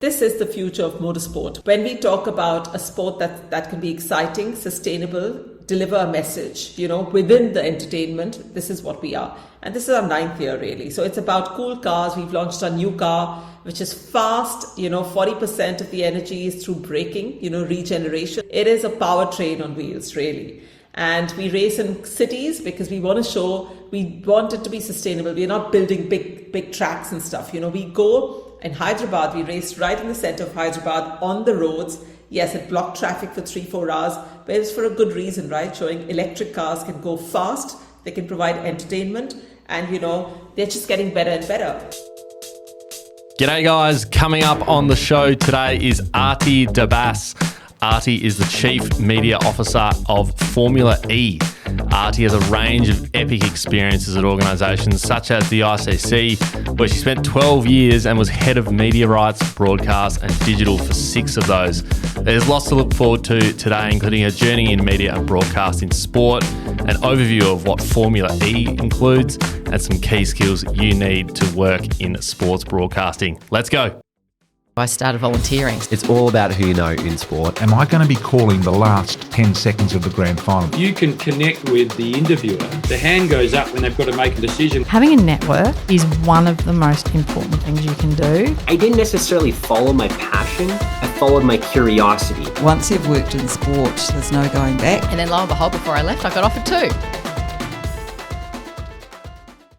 This is the future of motorsport. When we talk about a sport that can be exciting, sustainable, deliver a message, within the entertainment, this is what we are. And this is our 9th year, really. So it's about cool cars. We've launched a new car, which is fast. 40% of the energy is through braking, regeneration. It is a powertrain on wheels, really. And we race in cities because we want it to be sustainable. We're not building big tracks and stuff. We go in Hyderabad, we raced right in the center of Hyderabad on the roads. Yes, it blocked traffic for 3-4 hours, but it's for a good reason, right? Showing electric cars can go fast, they can provide entertainment, and they're just getting better and better. G'day guys, coming up on the show today is Aarti Dabas. Aarti is the Chief Media Officer of Formula E. Aarti has a range of epic experiences at organisations such as the ICC, where she spent 12 years and was head of media rights, broadcast and digital for 6 of those. There's lots to look forward to today, including a journey in media and broadcast in sport, an overview of what Formula E includes, and some key skills you need to work in sports broadcasting. Let's go. I started volunteering. It's all about who you know in sport. Am I going to be calling the last 10 seconds of the grand final? You can connect with the interviewer. The hand goes up when they've got to make a decision. Having a network is one of the most important things you can do. I didn't necessarily follow my passion. I followed my curiosity. Once you've worked in sport, there's no going back. And then lo and behold, before I left, I got offered 2.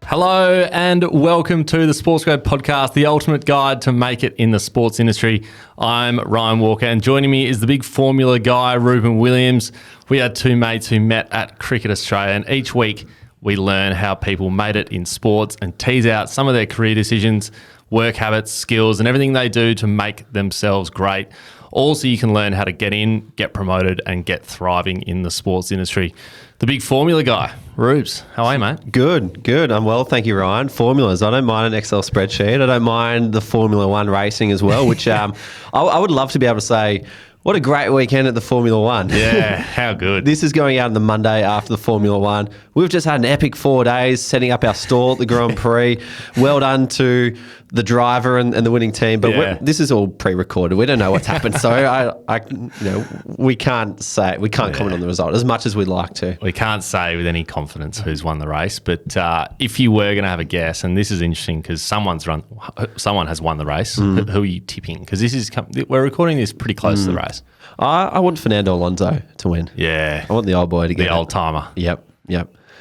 Hello and welcome to the SportsGrad podcast, the ultimate guide to make it in the sports industry. I'm Ryan Walker and joining me is the big formula guy, Ruben Williams. We are 2 mates who met at Cricket Australia, and each week we learn how people made it in sports and tease out some of their career decisions, work habits, skills and everything they do to make themselves great. Also, you can learn how to get in, get promoted and get thriving in the sports industry. The big formula guy, Rubes, how are you, mate? Good. I'm well, thank you, Ryan. Formulas, I don't mind an Excel spreadsheet. I don't mind the Formula One racing as well, which I would love to be able to say, what a great weekend at the Formula One. Yeah, how good. This is going out on the Monday after the Formula One. We've just had an epic 4 days setting up our stall at the Grand Prix. Well done to the driver and the winning team. But this is all pre-recorded. We don't know what's happened. So we can't comment on the result as much as we'd like to. We can't say with any confidence who's won the race. But if you were going to have a guess, and this is interesting because someone has won the race. Who are you tipping? Because we're recording this pretty close to the race. I want Fernando Alonso to win. Yeah. I want the old boy to get the old timer. Yep.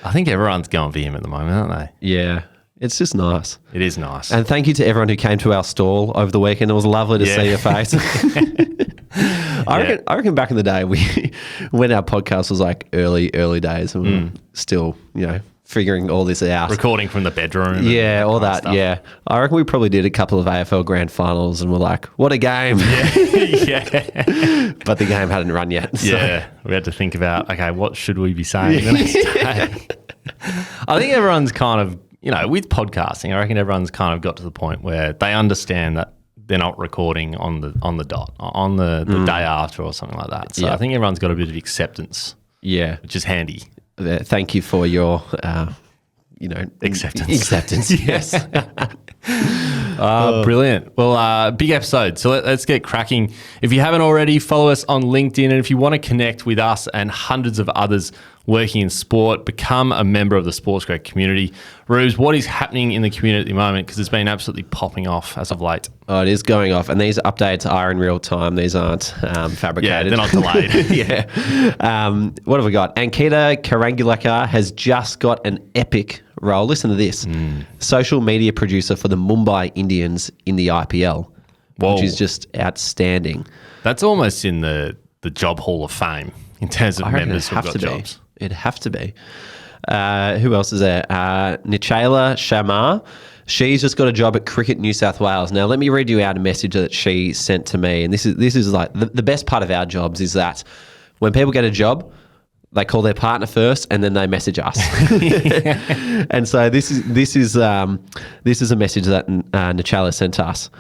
I think everyone's going for him at the moment, aren't they? Yeah. It's just nice. It is nice. And thank you to everyone who came to our stall over the weekend. It was lovely to see your face. I reckon back in the day, when our podcast was like early days, and we were still, figuring all this out. Recording from the bedroom. Yeah, all that, stuff. Yeah. I reckon we probably did a couple of AFL grand finals and we're like, what a game. Yeah. But the game hadn't run yet. So. Yeah. We had to think about, okay, what should we be saying the next day? I think everyone's kind of, with podcasting, I reckon everyone's kind of got to the point where they understand that they're not recording on the dot, on the day after or something like that. So I think everyone's got a bit of acceptance. Yeah. Which is handy. Thank you for your, acceptance. Acceptance, yes. Brilliant. Well, big episode. So let's get cracking. If you haven't already, follow us on LinkedIn. And if you want to connect with us and hundreds of others working in sport, become a member of the SportsGrad community. Rubes, what is happening in the community at the moment? Because it's been absolutely popping off as of late. Oh, it is going off. And these updates are in real time. These aren't fabricated. Yeah, they're not delayed. Yeah. What have we got? Ankita Karangulekar has just got an epic role. Listen to this. Social media producer for the Mumbai Indians in the IPL, which is just outstanding. That's almost in the Job Hall of Fame in terms of members who've got jobs. It'd have to be. Who else is there? Nichaila Sharma. She's just got a job at Cricket New South Wales. Now, let me read you out a message that she sent to me. And this is like the best part of our jobs is that when people get a job, they call their partner first and then they message us. And so this is a message that Nichaila sent to us.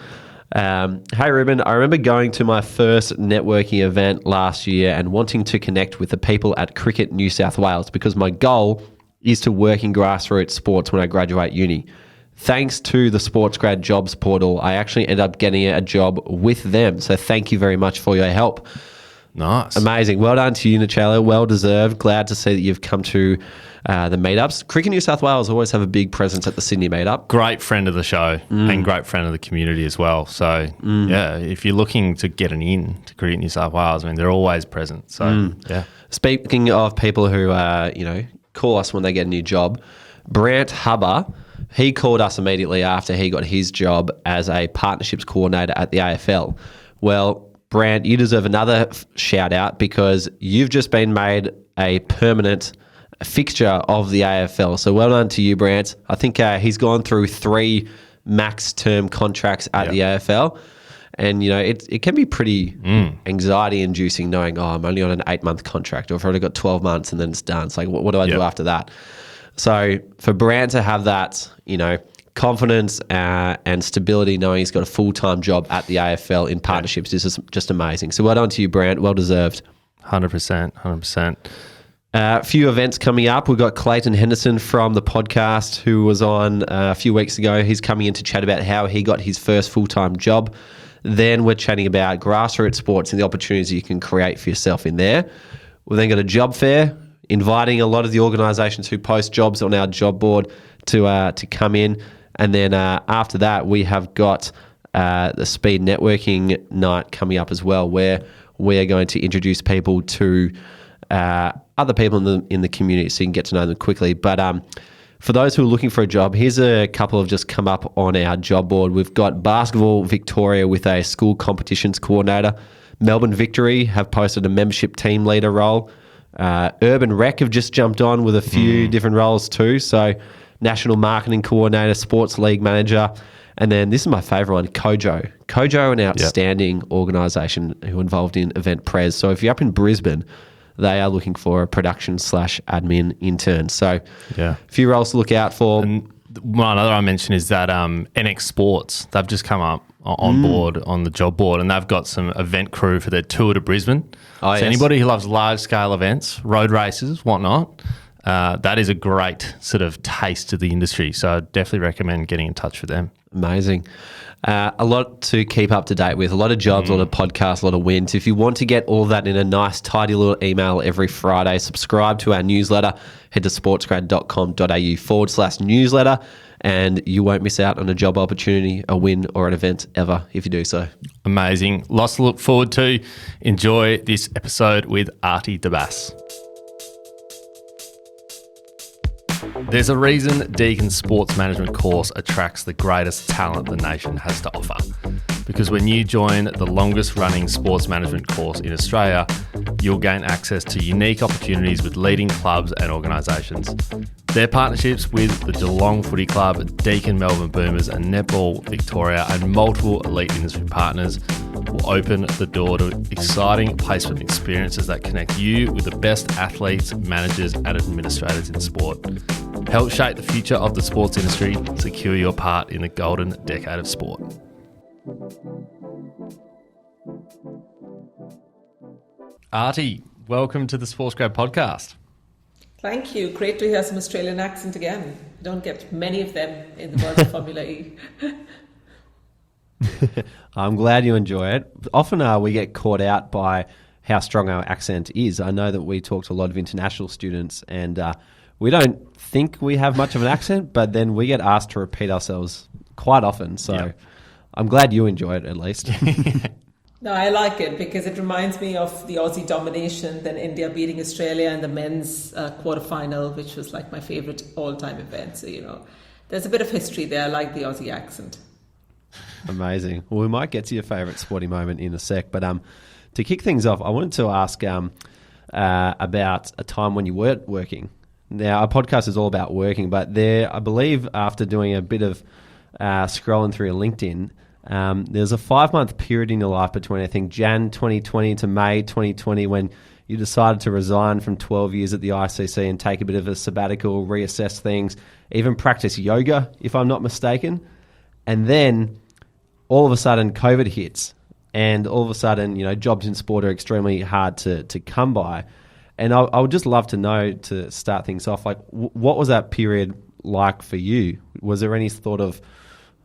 Hey Ruben, I remember going to my first networking event last year and wanting to connect with the people at Cricket New South Wales because my goal is to work in grassroots sports when I graduate uni. thanks to the SportsGrad jobs portal, I actually ended up getting a job with them. So thank you very much for your help. Nice. Amazing. Well done to you, Nichela. Well deserved. Glad to see that you've come to the meetups. Cricket New South Wales always have a big presence at the Sydney meetup. Great friend of the show and great friend of the community as well. So, yeah, if you're looking to get an in to Cricket New South Wales, I mean, they're always present. So, yeah. Speaking of people who, call us when they get a new job, Brant Hubber, he called us immediately after he got his job as a partnerships coordinator at the AFL. Well, Brant, you deserve another shout out because you've just been made a permanent fixture of the AFL. So well done to you, Brant. I think he's gone through 3 max term contracts at the AFL. And, it can be pretty anxiety inducing knowing, I'm only on an 8-month contract, or I've already got 12 months and then it's done. It's like, what do I do after that? So for Brant to have that, confidence and stability, knowing he's got a full-time job at the AFL in partnerships is just amazing. So well done to you, Brant. Well deserved. 100%. A few events coming up. We've got Clayton Henderson from the podcast who was on a few weeks ago. He's coming in to chat about how he got his first full-time job. Then we're chatting about grassroots sports and the opportunities you can create for yourself in there. We've then got a job fair, inviting a lot of the organisations who post jobs on our job board to come in. And then after that, we have got the Speed Networking Night coming up as well, where we are going to introduce people to other people in the community so you can get to know them quickly. But for those who are looking for a job, here's a couple have just come up on our job board. We've got Basketball Victoria with a school competitions coordinator. Melbourne Victory have posted a membership team leader role. Urban Rec have just jumped on with a few different roles too. So National Marketing Coordinator, Sports League Manager. And then this is my favourite one, Kojo. Kojo, an outstanding organisation who are involved in event pres. So if you're up in Brisbane, they are looking for a production/admin intern. So a few roles to look out for. And one other I mentioned is that NX Sports, they've just come up on board on the job board, and they've got some event crew for their tour to Brisbane. So anybody who loves large-scale events, road races, whatnot, that is a great sort of taste of the industry. So I definitely recommend getting in touch with them. Amazing. A lot to keep up to date with, a lot of jobs, a lot of podcasts, a lot of wins. If you want to get all that in a nice, tidy little email every Friday, subscribe to our newsletter. Head to sportsgrad.com.au/newsletter, and you won't miss out on a job opportunity, a win, or an event ever if you do so. Amazing. Lots to look forward to. Enjoy this episode with Aarti Dabas. There's a reason Deacon's sports management course attracts the greatest talent the nation has to offer. Because when you join the longest running sports management course in Australia, you'll gain access to unique opportunities with leading clubs and organisations. Their partnerships with the Geelong Footy Club, Deakin Melbourne Boomers and Netball Victoria and multiple elite industry partners will open the door to exciting placement experiences that connect you with the best athletes, managers and administrators in sport. Help shape the future of the sports industry. Secure your part in the golden decade of sport. Aarti, welcome to the SportsGrad podcast. Thank you. Great to hear some Australian accent again. I don't get many of them in the world of Formula E. I'm glad you enjoy it. Often we get caught out by how strong our accent is. I know that we talk to a lot of international students and we don't think we have much of an accent, but then we get asked to repeat ourselves quite often. So I'm glad you enjoy it at least. No, I like it because it reminds me of the Aussie domination, then India beating Australia in the men's quarterfinal, which was like my favourite all-time event. So, there's a bit of history there. I like the Aussie accent. Amazing. Well, we might get to your favourite sporting moment in a sec, but to kick things off, I wanted to ask about a time when you weren't working. Now, our podcast is all about working, but I believe after doing a bit of scrolling through your LinkedIn, there's a 5-month period in your life between, I think, Jan 2020 to May 2020 when you decided to resign from 12 years at the ICC and take a bit of a sabbatical, reassess things, even practice yoga, if I'm not mistaken. And then all of a sudden COVID hits and all of a sudden, jobs in sport are extremely hard to come by. And I would just love to know, to start things off, like what was that period like for you? Was there any thought of,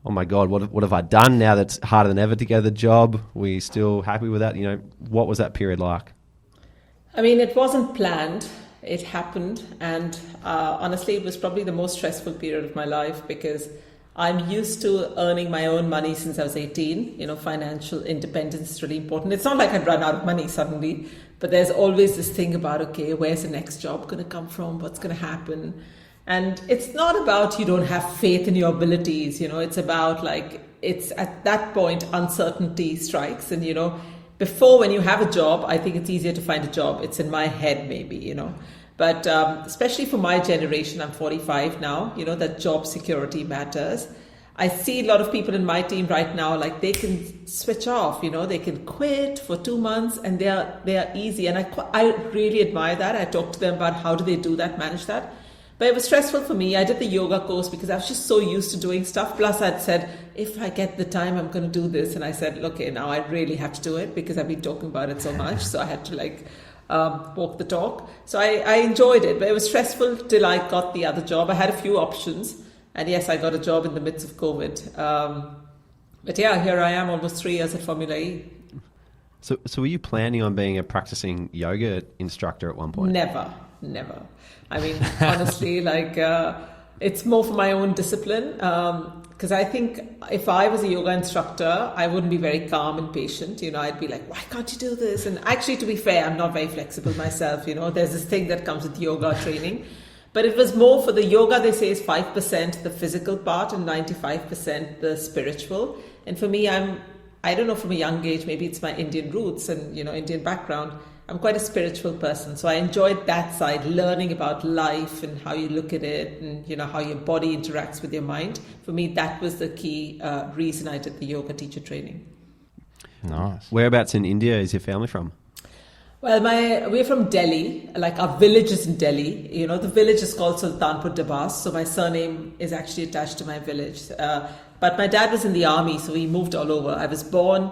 oh my God, what have I done now that's harder than ever to get the job? Were you still happy with that? What was that period like? I mean, it wasn't planned. It happened. And honestly, it was probably the most stressful period of my life because I'm used to earning my own money since I was 18. Financial independence is really important. It's not like I'd run out of money suddenly, but there's always this thing about, okay, where's the next job going to come from? What's going to happen? And it's not about you don't have faith in your abilities. It's about it's at that point uncertainty strikes. And, before when you have a job, I think it's easier to find a job. It's in my head maybe, But especially for my generation, I'm 45 now, that job security matters. I see a lot of people in my team right now, they can switch off, they can quit for 2 months and they are easy. And I really admire that. I talk to them about how do they do that, manage that. But it was stressful for me. I did the yoga course because I was just so used to doing stuff. Plus I'd said, if I get the time, I'm going to do this. And I said, okay, now I really have to do it because I've been talking about it so much. So I had to walk the talk. So I enjoyed it, but it was stressful till I got the other job. I had a few options. And yes, I got a job in the midst of COVID. But yeah, here I am almost 3 years at Formula E. So were you planning on being a practicing yoga instructor at one point? Never. I mean, honestly, it's more for my own discipline. Because I think if I was a yoga instructor, I wouldn't be very calm and patient. I'd be like, why can't you do this? And actually, to be fair, I'm not very flexible myself. There's this thing that comes with yoga training. But it was more for the yoga, they say, is 5% the physical part and 95% the spiritual. And for me, I don't know, from a young age, maybe it's my Indian roots and, Indian background. I'm quite a spiritual person. So I enjoyed that side, learning about life and how you look at it and, how your body interacts with your mind. For me, that was the key reason I did the yoga teacher training. Nice. Whereabouts in India is your family from? Well, we're from Delhi. Our village is in Delhi. The village is called Aarti Dabas. So my surname is actually attached to my village. But my dad was in the army, so we moved all over. I was born...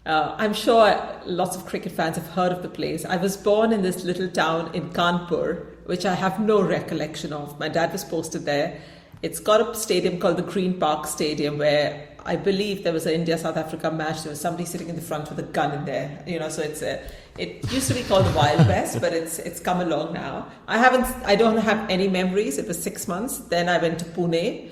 I'm sure lots of cricket fans have heard of the place. I was born in this little town in Kanpur, which I have no recollection of. My dad was posted there. It's got a stadium called the Green Park Stadium where I believe there was an India-South Africa match. There was somebody sitting in the front with a gun in there. So it used to be called the Wild West, but it's come along now. I don't have any memories. It was 6 months. Then I went to Pune,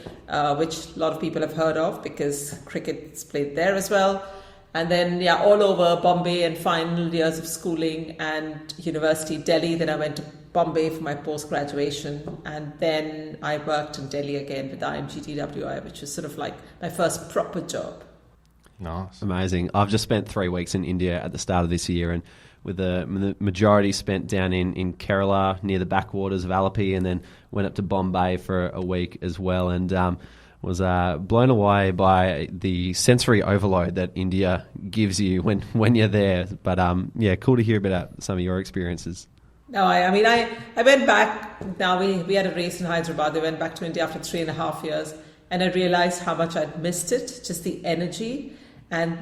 which a lot of people have heard of because cricket's played there as well. And then, all over Bombay and final years of schooling and university, Delhi. Then I went to Bombay for my post-graduation. And then I worked in Delhi again with IMGTWI, which was sort of like my first proper job. Nice. Amazing. I've just spent 3 weeks in India at the start of this year, and with the majority spent down in Kerala near the backwaters of Alleppey, and then went up to Bombay for a week as well. And was blown away by the sensory overload that India gives you when you're there. But cool to hear about some of your experiences. No, I mean, I went back. Now we had a race in Hyderabad. I went back to India after 3.5 years, and I realized how much I'd missed it. Just the energy and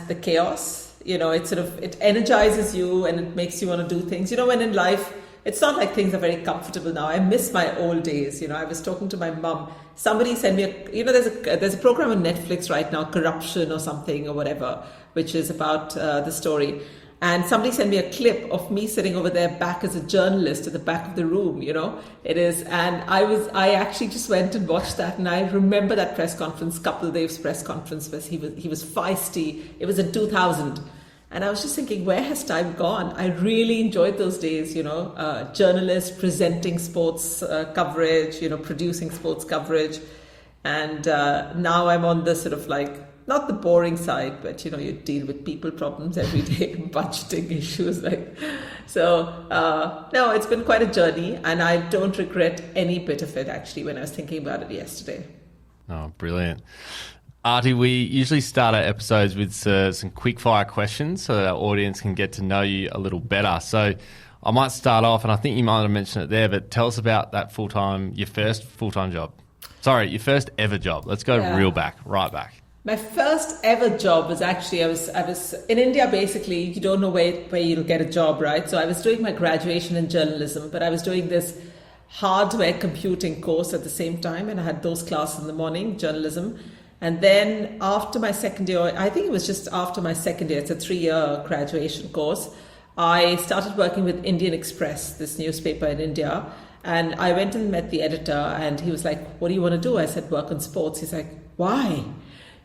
the chaos. It energizes you and it makes you want to do things. When in life, it's not like things are very comfortable now. I miss my old days. I was talking to my mum. Somebody sent me there's a program on Netflix right now, Corruption or something or whatever, which is about the story. And somebody sent me a clip of me sitting over there back as a journalist at the back of the room, It is, and I actually just went and watched that, and I remember that press conference, Kapil Dev's press conference, where he was feisty. It was in 2000. And I was just thinking, where has time gone? I really enjoyed those days, journalists presenting sports coverage, producing sports coverage. And now I'm on the sort of not the boring side, but, you deal with people problems every day, budgeting issues. No, it's been quite a journey, and I don't regret any bit of it, actually, when I was thinking about it yesterday. Oh, brilliant. Aarti, we usually start our episodes with some quick-fire questions so that our audience can get to know you a little better. So I might start off, and I think you might have mentioned it there, but tell us about that your first full-time job. Sorry, your first ever job. Let's go right back. My first ever job was actually, I was in India. Basically, you don't know where you'll get a job, right? So I was doing my graduation in journalism, but I was doing this hardware computing course at the same time, and I had those classes in the morning, journalism. And then after my second year, I think it was just after my second year, it's a 3-year graduation course, I started working with Indian Express, this newspaper in India. And I went and met the editor, and he was like, what do you want to do? I said, work on sports. He's like, why?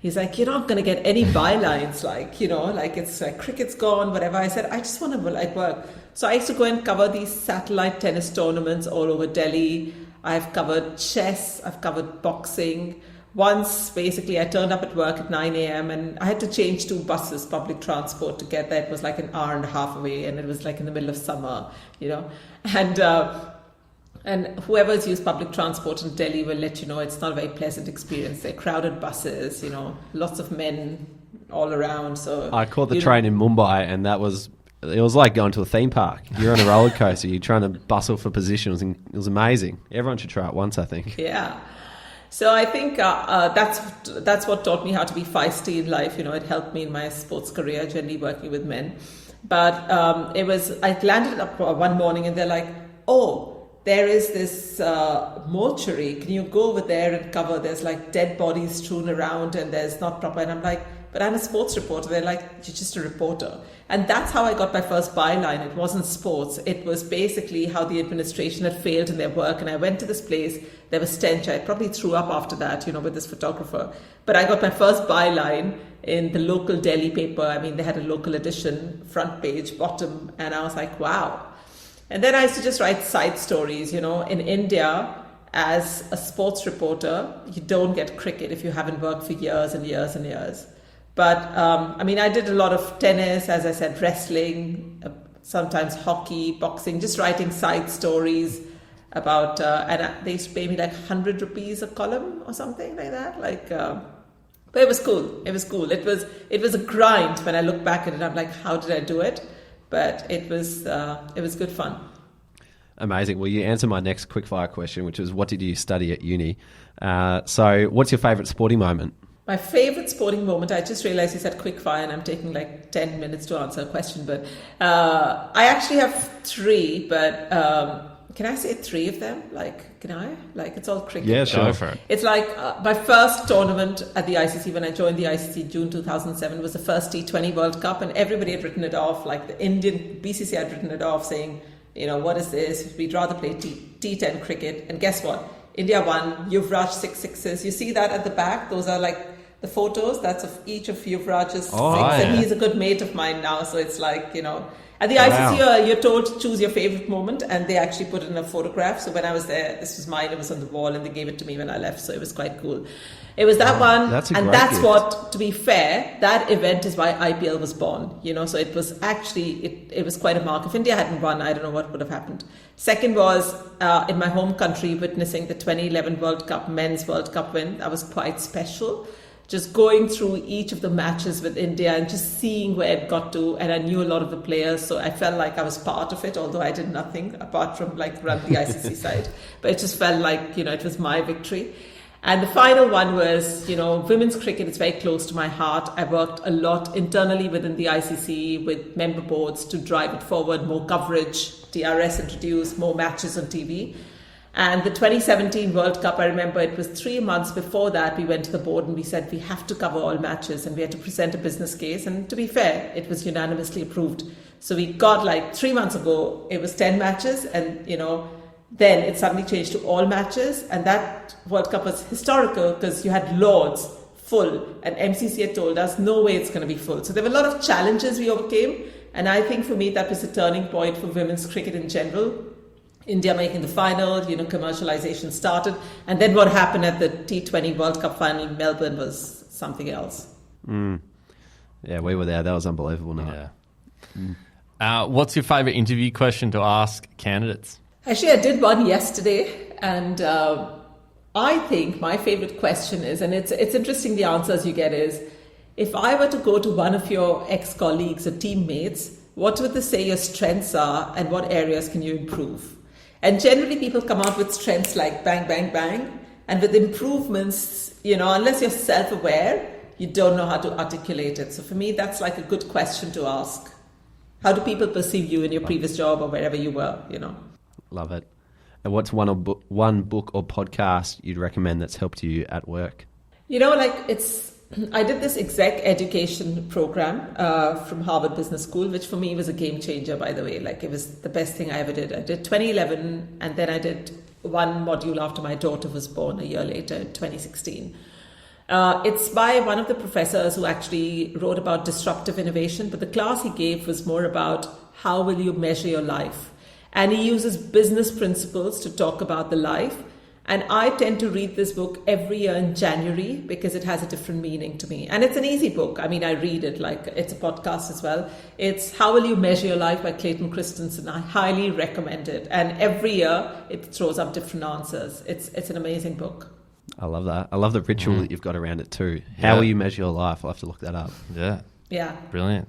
He's like, you're not going to get any bylines, like, it's like cricket's gone, whatever. I said, I just want to work. So I used to go and cover these satellite tennis tournaments all over Delhi. I've covered chess, I've covered boxing. Once, basically, I turned up at work at 9 a.m. and I had to change 2 buses, public transport, to get there. It was like an hour and a half away, and it was like in the middle of summer, And whoever's used public transport in Delhi will let you know it's not a very pleasant experience. They're crowded buses, lots of men all around. So I caught the train in Mumbai, and it was like going to a theme park. You're on a roller coaster. You're trying to bustle for positions, and it was amazing. Everyone should try it once, I think. Yeah. So I think that's what taught me how to be feisty in life. It helped me in my sports career, generally working with men. But I landed up one morning, and they're like, oh, there is this mortuary. Can you go over there and cover? There's like dead bodies strewn around, and there's not proper. And I'm like, but I'm a sports reporter. They're like, you're just a reporter. And that's how I got my first byline. It wasn't sports. It was basically how the administration had failed in their work. And I went to this place. There was stench. I probably threw up after that, with this photographer. But I got my first byline in the local Delhi paper. I mean, they had a local edition, front page, bottom. And I was like, wow. And then I used to just write side stories. In India, as a sports reporter, you don't get cricket if you haven't worked for years and years and years. But, I did a lot of tennis, as I said, wrestling, sometimes hockey, boxing, just writing side stories about, and they used to pay me like 100 rupees a column or something like that. But it was cool. It was cool. It was a grind. When I look back at it, I'm like, how did I do it? But it was good fun. Amazing. Well, you answered my next quickfire question, which was, what did you study at uni? So what's your favourite sporting moment? My favourite sporting moment, I just realised you said quickfire, and I'm taking like 10 minutes to answer a question. But I actually have 3, but can I say 3 of them? Can I? It's all cricket. Yeah, sure. Go for it. It's like my first tournament at the ICC, when I joined the ICC June 2007, was the first T20 World Cup, and everybody had written it off, like the Indian BCC had written it off, saying, what is this? We'd rather play T10 cricket. And guess what? India won. Yuvraj 6 sixes. You see that at the back? Those are like the photos. That's of each of Yuvraj's 6. And he's a good mate of mine now. So it's like, at the ICC, you're told to choose your favorite moment, and they actually put in a photograph. So when I was there, this was mine. It was on the wall, and they gave it to me when I left. So it was quite cool. It was that one, that's and that's gift. What, to be fair, that event is why IPL was born. So it was actually, it was quite a mark. If India hadn't won, I don't know what would have happened. Second was in my home country, witnessing the 2011 World Cup, Men's World Cup win. That was quite special. Just going through each of the matches with India and just seeing where it got to. And I knew a lot of the players, so I felt like I was part of it, although I did nothing apart from run the ICC side. But it just felt like, it was my victory. And the final one was, women's cricket is very close to my heart. I worked a lot internally within the ICC with member boards to drive it forward, more coverage, DRS introduced, more matches on TV. And the 2017 World Cup, I remember it was 3 months before that, we went to the board and we said we have to cover all matches, and we had to present a business case. And to be fair, it was unanimously approved. So we got 3 months ago, it was 10 matches, and then it suddenly changed to all matches. And that World Cup was historical because you had Lords full, and MCC had told us no way it's going to be full. So there were a lot of challenges we overcame, and I think for me that was a turning point for women's cricket in general. India making the final, commercialization started. And then what happened at the T20 World Cup final in Melbourne was something else. Yeah, we were there. That was unbelievable night. Yeah. What's your favourite interview question to ask candidates? Actually, I did one yesterday, and I think my favourite question is, and it's interesting the answers you get is, if I were to go to one of your ex-colleagues or teammates, what would they say your strengths are and what areas can you improve? And generally people come out with strengths like bang, bang, bang. And with improvements, unless you're self-aware, you don't know how to articulate it. So for me, that's like a good question to ask. How do people perceive you in your previous job or wherever you were, Love it. And what's one book or podcast you'd recommend that's helped you at work? I did this Exec education program from Harvard Business School, which for me was a game changer, by the way. It was the best thing I ever did. I did 2011, and then I did one module after my daughter was born a year later, in 2016. It's by one of the professors who actually wrote about disruptive innovation, but the class he gave was more about how will you measure your life. And he uses business principles to talk about the life. And I tend to read this book every year in January because it has a different meaning to me. And it's an easy book. I mean, I read it it's a podcast as well. It's How Will You Measure Your Life by Clayton Christensen. I highly recommend it. And every year it throws up different answers. It's an amazing book. I love that. I love the ritual that you've got around it too. How will you measure your life? I'll have to look that up. Yeah. Brilliant.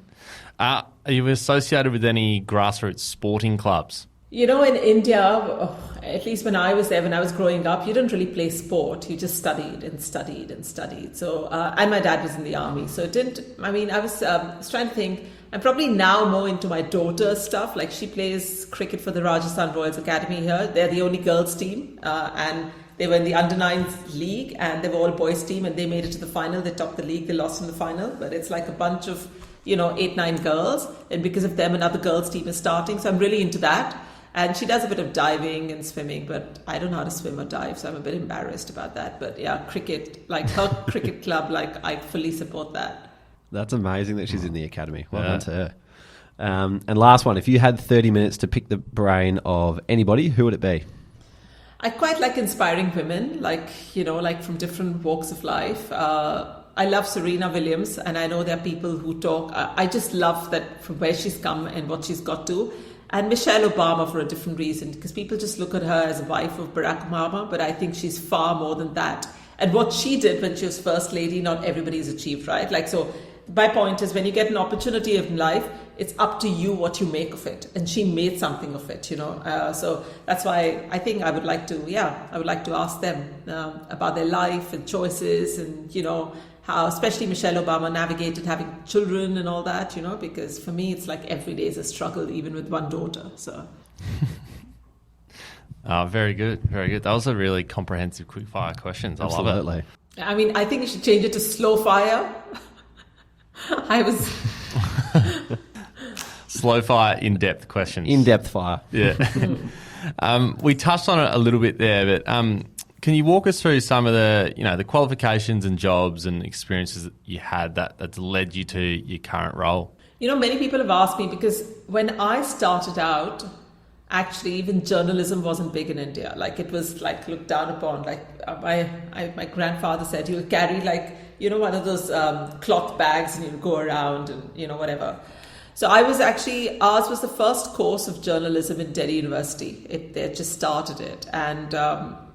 Are you associated with any grassroots sporting clubs? In India, at least when I was there, when I was growing up, you didn't really play sport. You just studied and studied and studied. So, and my dad was in the army. So I was trying to think, I'm probably now more into my daughter's stuff. She plays cricket for the Rajasthan Royals Academy here. They're the only girls team. And they were in the under-9s league, and they were all boys team, and they made it to the final. They topped the league. They lost in the final. But it's a bunch of, 8-9 girls. And because of them, another girls team is starting. So I'm really into that. And she does a bit of diving and swimming, but I don't know how to swim or dive, so I'm a bit embarrassed about that. But yeah, cricket, her cricket club, I fully support that. That's amazing that she's in the academy. Well done to her. And last one, if you had 30 minutes to pick the brain of anybody, who would it be? I quite like inspiring women, from different walks of life. I love Serena Williams, and I know there are people who talk. I just love that from where she's come and what she's got to. And Michelle Obama for a different reason, because people just look at her as a wife of Barack Obama, but I think she's far more than that. And what she did when she was first lady, not everybody's achieved, right? So my point is, when you get an opportunity in life, it's up to you what you make of it. And she made something of it, So that's why I think I would like to ask them about their life and choices and, how especially Michelle Obama navigated having children and all that, because for me, it's every day is a struggle, even with one daughter. So. Very good. Very good. That was a really comprehensive quick-fire questions. I love it. I mean, I think you should change it to slow fire. Slow fire, in-depth questions. In-depth fire. Yeah. We touched on it a little bit there, but can you walk us through some of the, the qualifications and jobs and experiences that you had that's led you to your current role? Many people have asked me, because when I started out, actually even journalism wasn't big in India. It was looked down upon. My grandfather said he would carry one of those cloth bags and you'd go around and whatever. So ours was the first course of journalism in Delhi University. They had just started it, and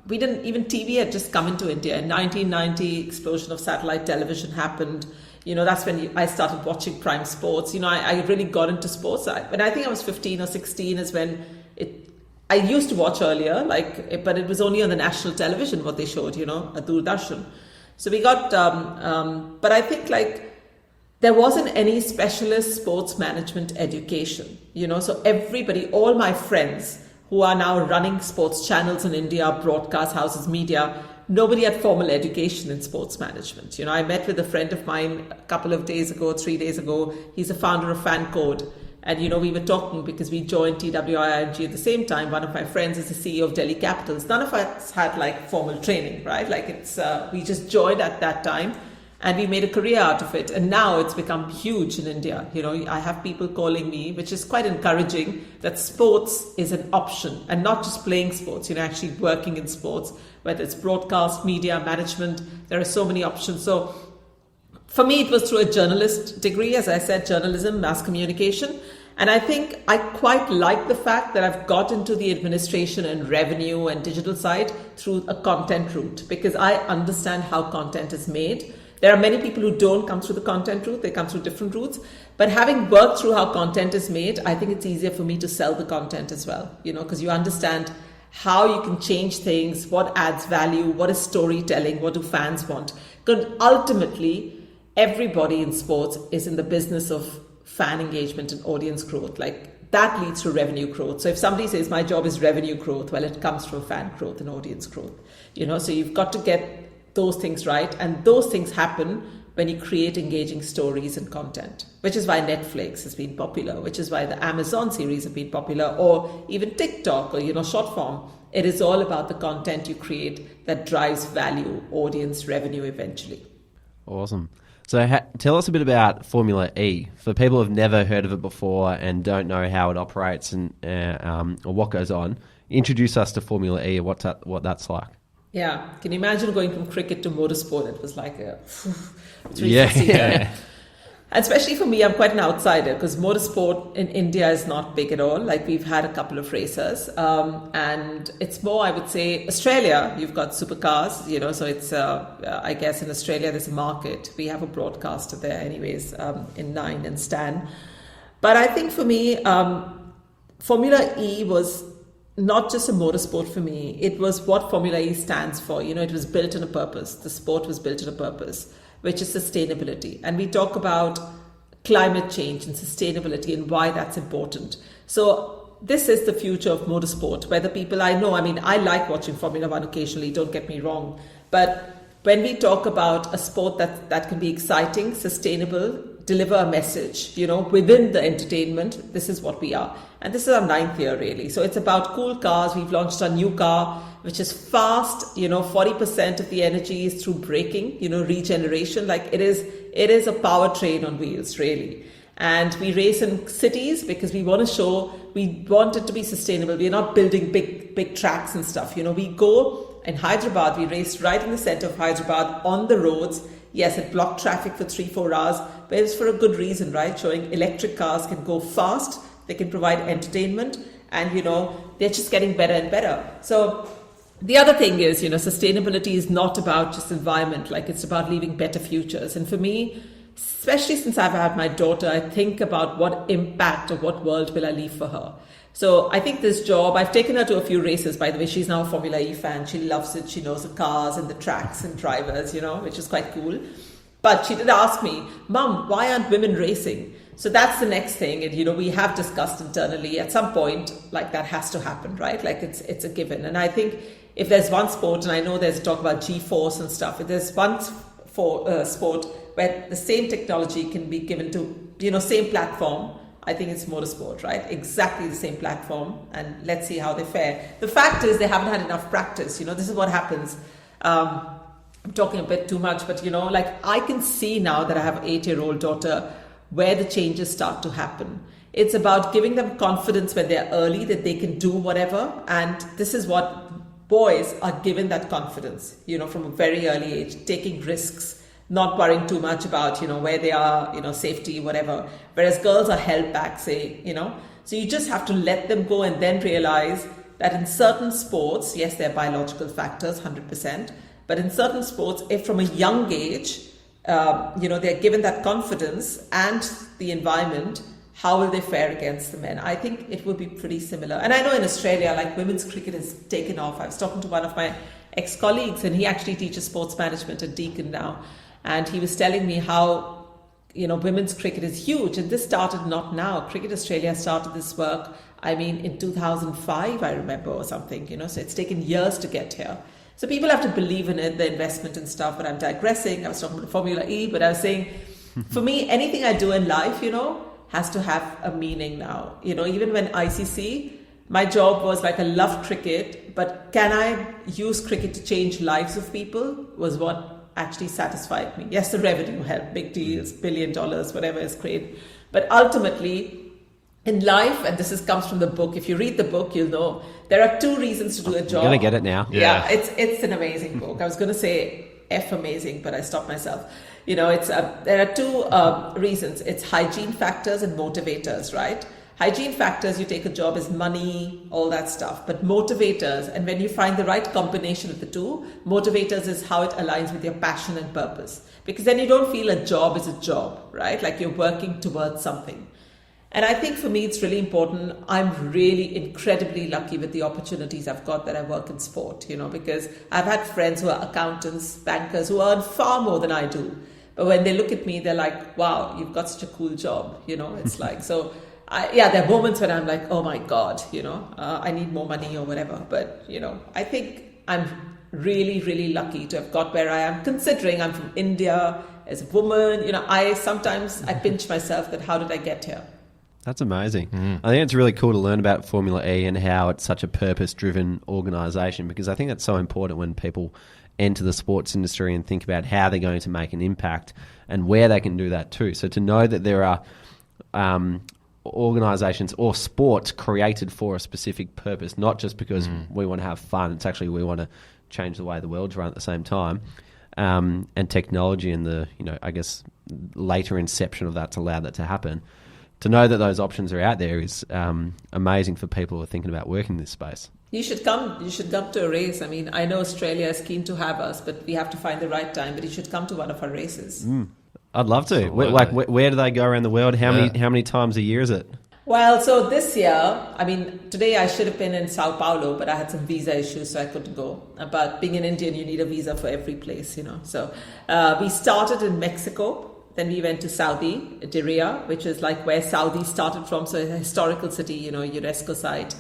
we didn't, even TV had just come into India. In 1990, explosion of satellite television happened. That's when I started watching Prime Sports. I really got into sports. When I think I was 15 or 16 is when I used to watch earlier, but it was only on the national television what they showed, at Doordarshan. So we got, but I think there wasn't any specialist sports management education, so everybody, all my friends who are now running sports channels in India, broadcast houses, media, nobody had formal education in sports management. I met with a friend of mine a couple of days ago, 3 days ago. He's a founder of Fan Code. And, we were talking because we joined TWIIG at the same time. One of my friends is the CEO of Delhi Capitals. None of us had formal training, right? We just joined at that time and we made a career out of it. And now it's become huge in India. I have people calling me, which is quite encouraging, that sports is an option and not just playing sports, actually working in sports, whether it's broadcast, media, management. There are so many options. So for me, it was through a journalist degree, as I said, journalism, mass communication. And I think I quite like the fact that I've got into the administration and revenue and digital side through a content route, because I understand how content is made. There are many people who don't come through the content route, they come through different routes. But having worked through how content is made, I think it's easier for me to sell the content as well, because you understand how you can change things, what adds value, what is storytelling, what do fans want. Because ultimately, everybody in sports is in the business of fan engagement and audience growth. that leads to revenue growth. So if somebody says my job is revenue growth, well, it comes from fan growth and audience growth. So you've got to get those things right, and those things happen when you create engaging stories and content, which is why Netflix has been popular, which is why the Amazon series have been popular, or even TikTok or short form. It is all about the content you create that drives value, audience, revenue eventually. Awesome. So tell us a bit about Formula E for people who've never heard of it before and don't know how it operates and or what goes on. Introduce us to Formula E and what that's like. Yeah, can you imagine going from cricket to motorsport? It was like a 360. Yeah. And especially for me, I'm quite an outsider because motorsport in India is not big at all. Like we've had a couple of races, and it's more, I would say, Australia. You've got supercars, so it's, I guess in Australia there's a market. We have a broadcaster there anyways, in Nine and Stan. But I think for me, Formula E was not just a motorsport for me. It was what Formula E stands for. It was built on a purpose. The sport was built on a purpose, which is sustainability. And we talk about climate change and sustainability and why that's important. So this is the future of motorsport, whether people I like watching Formula One occasionally, don't get me wrong. But when we talk about a sport that can be exciting, sustainable, deliver a message, within the entertainment, this is what we are. And this is our 9th year really. So it's about cool cars. We've launched a new car, which is fast, 40% of the energy is through braking, regeneration. Like it is a powertrain on wheels really. And we race in cities because we want it to be sustainable. We're not building big tracks and stuff. We go in Hyderabad, we raced right in the center of Hyderabad on the roads. Yes, it blocked traffic for 3-4 hours, but it's for a good reason, right? Showing electric cars can go fast, they can provide entertainment, and they're just getting better and better. So the other thing is, sustainability is not about just environment, like it's about leaving better futures. And for me, especially since I've had my daughter, I think about what impact or what world will I leave for her. So I think this job, I've taken her to a few races, by the way. She's now a Formula E fan. She loves it. She knows the cars and the tracks and drivers, which is quite cool. But she did ask me, Mum, why aren't women racing? So that's the next thing. And, we have discussed internally at some point, like that has to happen, right? Like it's a given. And I think if there's one sport, and I know there's talk about G-force and stuff, if there's one sport where the same technology can be given to, same platform, I think it's motorsport, right? Exactly the same platform, and let's see how they fare. The fact is they haven't had enough practice. This is what happens. I'm talking a bit too much, but I can see now that I have an 8-year-old daughter where the changes start to happen. It's about giving them confidence when they're early that they can do whatever, and this is what boys are given, that confidence, from a very early age, taking risks, not worrying too much about, where they are, safety, whatever. Whereas girls are held back, say, So you just have to let them go and then realize that in certain sports, yes, there are biological factors, 100%. But in certain sports, if from a young age, they're given that confidence and the environment, how will they fare against the men? I think it will be pretty similar. And I know in Australia, like women's cricket has taken off. I was talking to one of my ex-colleagues, and he actually teaches sports management at Deakin now. And he was telling me how, women's cricket is huge. And this started not now. Cricket Australia started this work, in 2005, I remember, or something, so it's taken years to get here. So people have to believe in it, the investment and stuff, but I'm digressing. I was talking about Formula E, but I was saying, for me, anything I do in life, has to have a meaning now. Even when ICC, my job was like, I love cricket, but can I use cricket to change lives of people was what actually satisfied me. Yes, the revenue helped, big deals, $1 billion, whatever is great. But ultimately, in life, and this comes from the book, if you read the book, you'll know, there are 2 reasons to do a job. You're going to get it now. Yeah, it's an amazing book. I was going to say F amazing, but I stopped myself. There are 2 reasons. It's hygiene factors and motivators, right? Hygiene factors, you take a job, is money, all that stuff. But motivators, and when you find the right combination of the 2, motivators is how it aligns with your passion and purpose. Because then you don't feel a job is a job, right? Like you're working towards something. And I think for me, it's really important. I'm really incredibly lucky with the opportunities I've got that I work in sport, because I've had friends who are accountants, bankers, who earn far more than I do. But when they look at me, they're like, wow, you've got such a cool job, it's like, so there are moments when I'm like, oh my God, I need more money or whatever. But, I think I'm really, really lucky to have got where I am, considering I'm from India as a woman. Sometimes I pinch myself that how did I get here? That's amazing. I think it's really cool to learn about Formula E and how it's such a purpose-driven organisation, because I think that's so important when people enter the sports industry and think about how they're going to make an impact and where they can do that too. So to know that there are organisations or sports created for a specific purpose, not just because we want to have fun, it's actually we want to change the way the world's run at the same time. And technology and the, I guess, later inception of that's allowed that to happen. To know that those options are out there is amazing for people who are thinking about working in this space. You should come to a race. I mean, I know Australia is keen to have us, but we have to find the right time. But you should come to one of our races. I'd love to. Where do they go around the world? How many times a year is it? Well, so this year, today I should have been in Sao Paulo, but I had some visa issues, so I couldn't go. But being an Indian, you need a visa for every place, So we started in Mexico. Then we went to Saudi, Diriyah, which is like where Saudi started from, so a historical city, UNESCO site.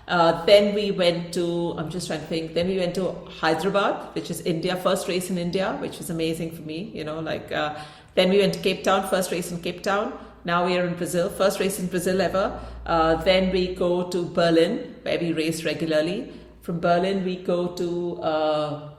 Then we went to, then we went to Hyderabad, which is India, first race in India, which was amazing for me, Then we went to Cape Town, first race in Cape Town. Now we are in Brazil, first race in Brazil ever. Then we go to Berlin, where we race regularly. From Berlin, we go to...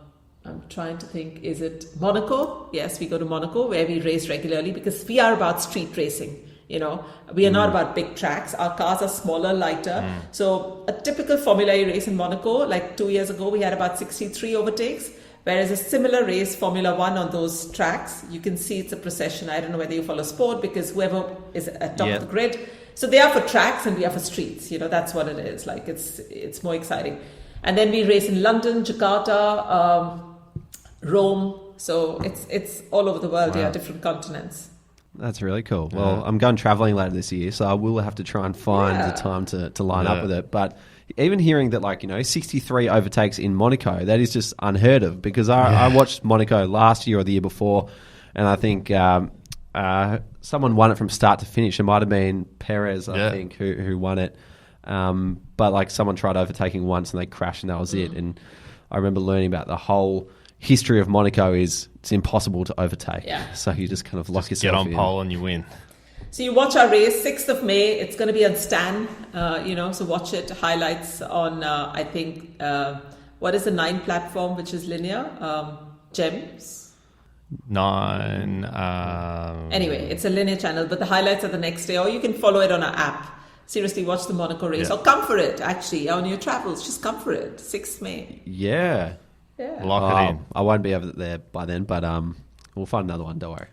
I'm trying to think, is it Monaco? Yes, we go to Monaco where we race regularly because we are about street racing. We are not about big tracks. Our cars are smaller, lighter. So a typical Formula E race in Monaco, like 2 years ago, we had about 63 overtakes. Whereas a similar race, Formula One on those tracks, you can see it's a procession. I don't know whether you follow sport because whoever is at top of the grid. So they are for tracks and we are for streets. That's what it is. Like it's more exciting. And then we race in London, Jakarta, Rome, so it's all over the world. Wow. Different continents. That's really cool. Well, I'm going travelling later this year, so I will have to try and find the time to line up with it. But even hearing that, 63 overtakes in Monaco, that is just unheard of, because I watched Monaco last year or the year before, and I think someone won it from start to finish. It might have been Perez, I think, who won it. But someone tried overtaking once and they crashed and that was it. And I remember learning about the whole history of Monaco is it's impossible to overtake. Yeah. So you just kind of lock yourself in. Get on pole and you win. So you watch our race, 6th of May. It's going to be on Stan, so watch it. Highlights on, what is the 9 platform, which is linear? Gems? 9. Anyway, it's a linear channel, but the highlights are the next day, or you can follow it on our app. Seriously, watch the Monaco race, or come for it, actually, on your travels. Just come for it, 6th May. Yeah. Lock it in. I won't be over there by then, but we'll find another one, don't worry.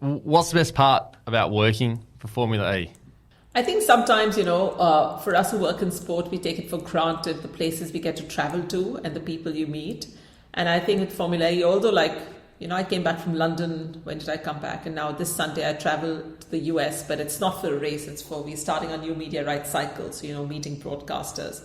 What's the best part about working for Formula E? I think sometimes, for us who work in sport, we take it for granted, the places we get to travel to and the people you meet. And I think with Formula E, although I came back from London, when did I come back? And now this Sunday I travel to the US, but it's not for a race, we're starting a new media rights cycle, so, meeting broadcasters.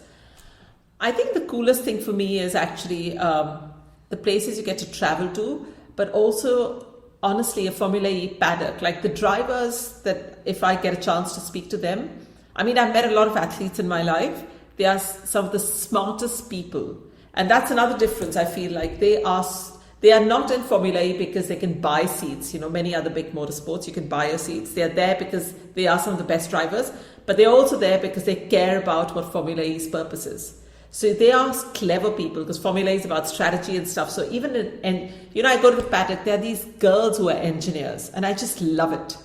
I think the coolest thing for me is actually the places you get to travel to, but also, honestly, a Formula E paddock. Like the drivers that, if I get a chance to speak to them, I've met a lot of athletes in my life. They are some of the smartest people. And that's another difference. I feel like they are not in Formula E because they can buy seats. Many other big motorsports, you can buy your seats. They are there because they are some of the best drivers, but they're also there because they care about what Formula E's purpose is. So they are clever people because Formula E is about strategy and stuff. So even I go to the paddock, there are these girls who are engineers and I just love it,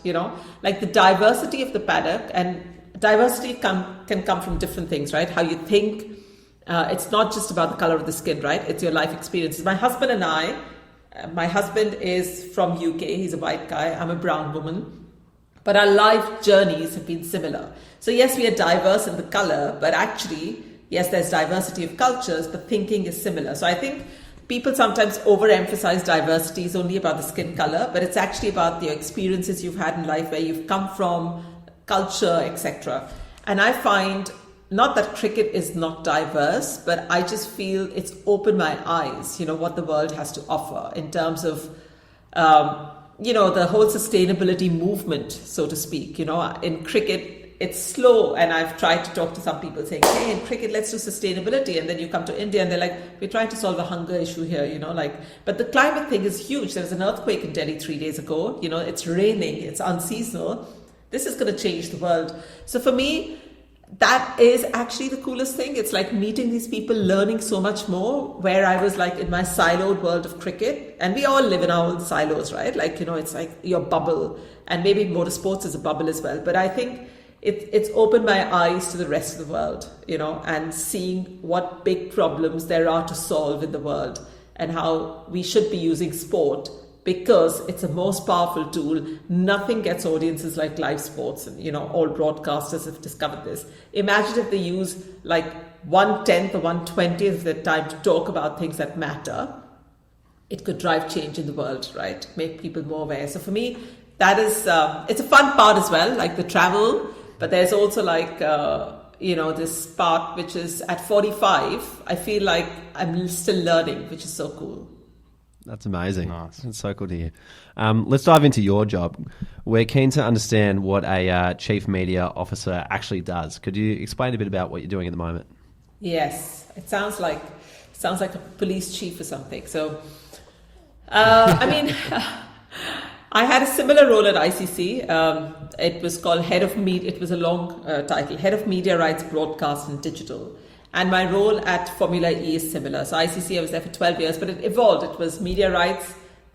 like the diversity of the paddock, and diversity can come from different things, right? How you think. It's not just about the color of the skin, right? It's your life experiences. My husband and I, my husband is from UK. He's a white guy. I'm a brown woman. But our life journeys have been similar. So yes, we are diverse in the color, but actually, yes, there's diversity of cultures, but thinking is similar. So I think people sometimes overemphasize diversity is only about the skin color, but it's actually about the experiences you've had in life, where you've come from, culture, etc. And I find, not that cricket is not diverse, but I just feel it's opened my eyes, what the world has to offer in terms of the whole sustainability movement, so to speak. In cricket, it's slow, and I've tried to talk to some people saying, hey, in cricket, let's do sustainability. And then you come to India and they're like, we're trying to solve a hunger issue here, but the climate thing is huge. There was an earthquake in Delhi 3 days ago. It's raining, it's unseasonal. This is going to change the world. So for me, that is actually the coolest thing. It's like meeting these people, learning so much more, where I was like in my siloed world of cricket. And we all live in our own silos, right? It's like your bubble. And maybe motorsports is a bubble as well. But I think it's opened my eyes to the rest of the world, and seeing what big problems there are to solve in the world and how we should be using sport because it's the most powerful tool. Nothing gets audiences like live sports, and all broadcasters have discovered this. Imagine if they use like 1/10 or 1/20th of their time to talk about things that matter. It could drive change in the world, right? Make people more aware. So for me, that is it's a fun part as well, like the travel. But there's also like, this part which is at 45, I feel like I'm still learning, which is so cool. That's amazing. Nice. It's so cool to hear. Let's dive into your job. We're keen to understand what a chief media officer actually does. Could you explain a bit about what you're doing at the moment? Yes, it sounds like a police chief or something. So, I had a similar role at ICC. It was called Head of Media. It was a long title, Head of Media Rights, Broadcast and Digital. And my role at Formula E is similar. So ICC, I was there for 12 years, but it evolved. It was media rights.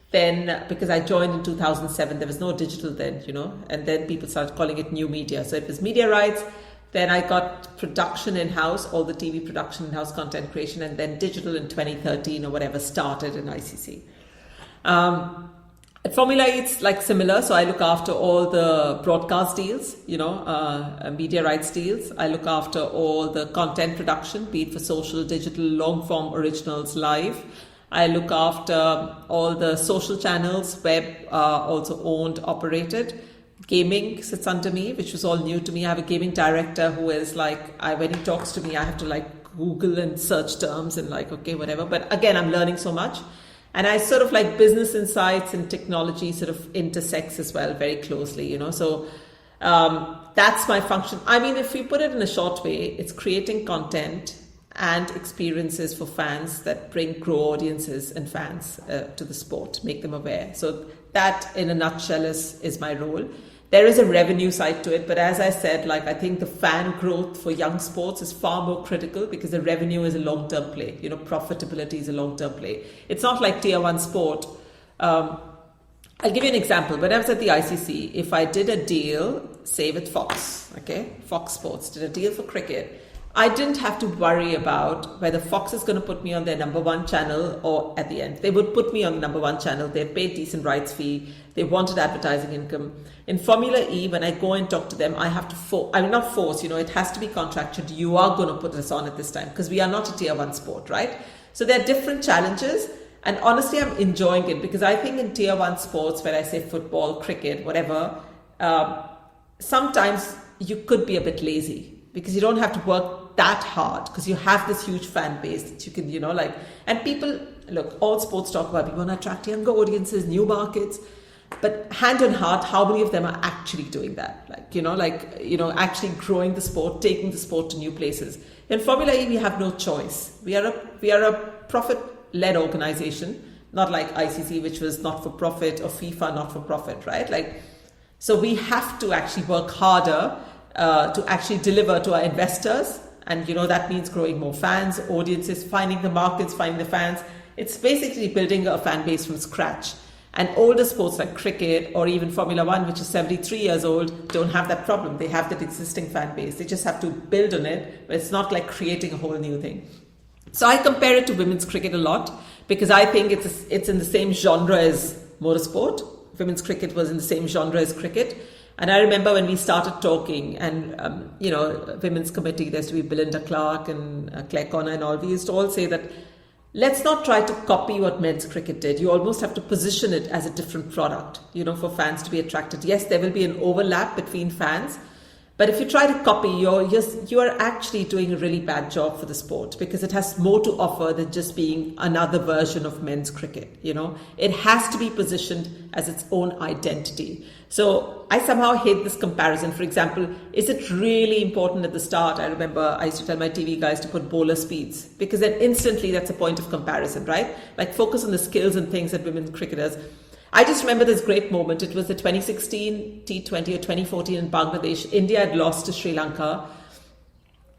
Then, because I joined in 2007, there was no digital then, and then people started calling it new media. So it was media rights. Then I got production in-house, all the TV production in-house, content creation, and then digital in 2013 or whatever started in ICC. At Formula E, it's like similar. So I look after all the broadcast deals, media rights deals. I look after all the content production, be it for social, digital, long form, originals, live. I look after all the social channels, web, also owned, operated. Gaming sits under me, which was all new to me. I have a gaming director who is like, when he talks to me, I have to like Google and search terms and like, okay, whatever. But again, I'm learning so much. And I sort of like business insights and technology sort of intersects as well very closely, So that's my function. I mean, if we put it in a short way, it's creating content and experiences for fans that grow audiences and fans to the sport, make them aware. So that in a nutshell is my role. There is a revenue side to it, but as I said, like I think the fan growth for young sports is far more critical because the revenue is a long-term play. Profitability is a long-term play. It's not like tier one sport. I'll give you an example. When I was at the ICC, if I did a deal, say with Fox, Fox Sports did a deal for cricket, I didn't have to worry about whether Fox is going to put me on their number one channel or at the end. They would put me on the number one channel. They paid decent rights fee. They wanted advertising income. In Formula E, when I go and talk to them, I have to not force, it has to be contractual. You are going to put us on at this time because we are not a tier one sport, right? So there are different challenges. And honestly, I'm enjoying it because I think in tier one sports, where I say football, cricket, whatever, sometimes you could be a bit lazy because you don't have to work that hard because you have this huge fan base that you can, and people, look, all sports talk about we want to attract younger audiences, new markets, but hand on heart, how many of them are actually doing that? Actually growing the sport, taking the sport to new places. In Formula E, we have no choice. We are a profit-led organization, not like ICC, which was not for profit, or FIFA, not for profit, right? So we have to actually work harder to actually deliver to our investors. And, that means growing more fans, audiences, finding the markets, finding the fans. It's basically building a fan base from scratch. And older sports like cricket or even Formula One, which is 73 years old, don't have that problem. They have that existing fan base. They just have to build on it. But it's not like creating a whole new thing. So I compare it to women's cricket a lot because I think it's in the same genre as motorsport. Women's cricket was in the same genre as cricket. And I remember when we started talking and, women's committee, there used to be Belinda Clark and Claire Connor and all, we used to all say that let's not try to copy what men's cricket did. You almost have to position it as a different product, for fans to be attracted. Yes, there will be an overlap between fans, But if you try to copy, you are actually doing a really bad job for the sport, because it has more to offer than just being another version of men's cricket. It has to be positioned as its own identity. So I somehow hate this comparison. For example, is it really important at the start? I remember I used to tell my TV guys to put bowler speeds, because then instantly that's a point of comparison, right? Like, focus on the skills and things that women cricketers. I just remember this great moment. It was the 2016 T20 or 2014 in Bangladesh. India had lost to Sri Lanka.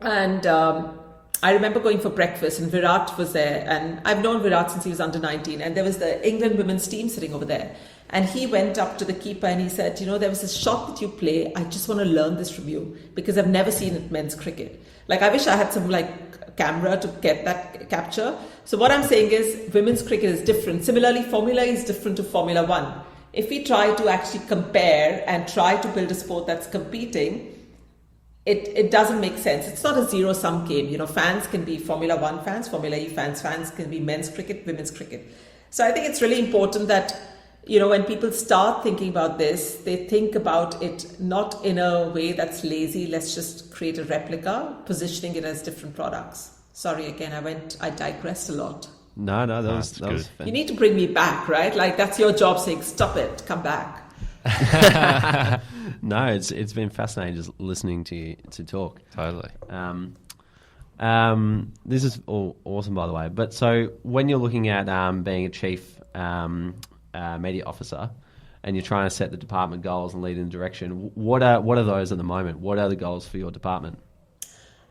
And I remember going for breakfast, and Virat was there. And I've known Virat since he was under 19. And there was the England women's team sitting over there. And he went up to the keeper and he said, there was this shot that you play. I just want to learn this from you, because I've never seen it men's cricket. Like, I wish I had some camera to get that capture. So what I'm saying is, women's cricket is different. Similarly, Formula E is different to Formula One. If we try to actually compare and try to build a sport that's competing, it doesn't make sense. It's not a zero-sum game. Fans can be Formula One fans, Formula E fans can be men's cricket, women's cricket. So I think it's really important that, when people start thinking about this, they think about it not in a way that's lazy, let's just create a replica, positioning it as different products. Sorry, again, I digressed a lot. No, that was good. You need to bring me back, right? Like, that's your job, saying, stop it, come back. No, it's been fascinating just listening to you to talk. Totally. This is all awesome, by the way. But so when you're looking at being a chief media officer, and you're trying to set the department goals and lead in the direction, what are those at the moment? What are the goals for your department?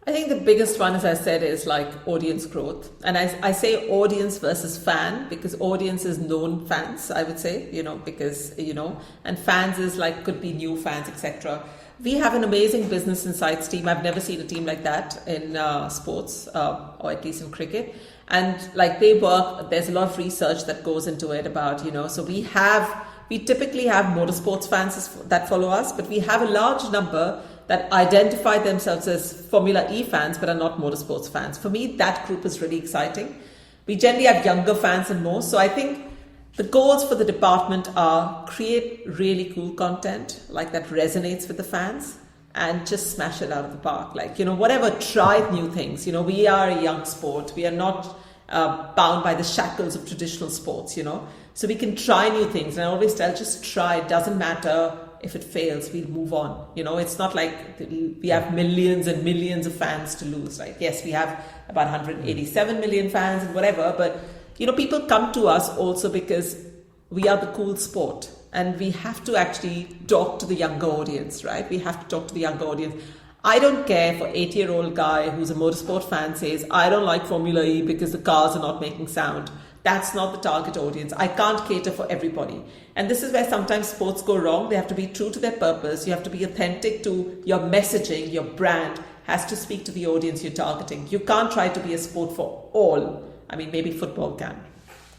I think the biggest one, as I said, is audience growth. And I say audience versus fan, because audience is known fans, I would say, because, and fans is could be new fans, etc. We have an amazing business insights team. I've never seen a team like that in sports, or at least in cricket. And they work, there's a lot of research that goes into it about, so we typically have motorsports fans that follow us, but we have a large number that identify themselves as Formula E fans but are not motorsports fans. For me, that group is really exciting. We generally have younger fans and more. So I think the goals for the department are create really cool content that resonates with the fans, and just smash it out of the park. Whatever, try new things. We are a young sport. We are not bound by the shackles of traditional sports, So we can try new things. And I always tell, just try. It doesn't matter if it fails, we'll move on. It's not like we have millions and millions of fans to lose. Yes, we have about 187 million fans and whatever, but people come to us also because we are the cool sport, and we have to actually talk to the younger audience, right? We have to talk to the younger audience. I don't care if an 80-year-old guy who's a motorsport fan says, I don't like Formula E because the cars are not making sound. That's not the target audience. I can't cater for everybody. And this is where sometimes sports go wrong. They have to be true to their purpose. You have to be authentic to your messaging. Your brand has to speak to the audience you're targeting. You can't try to be a sport for all. I mean, maybe football can,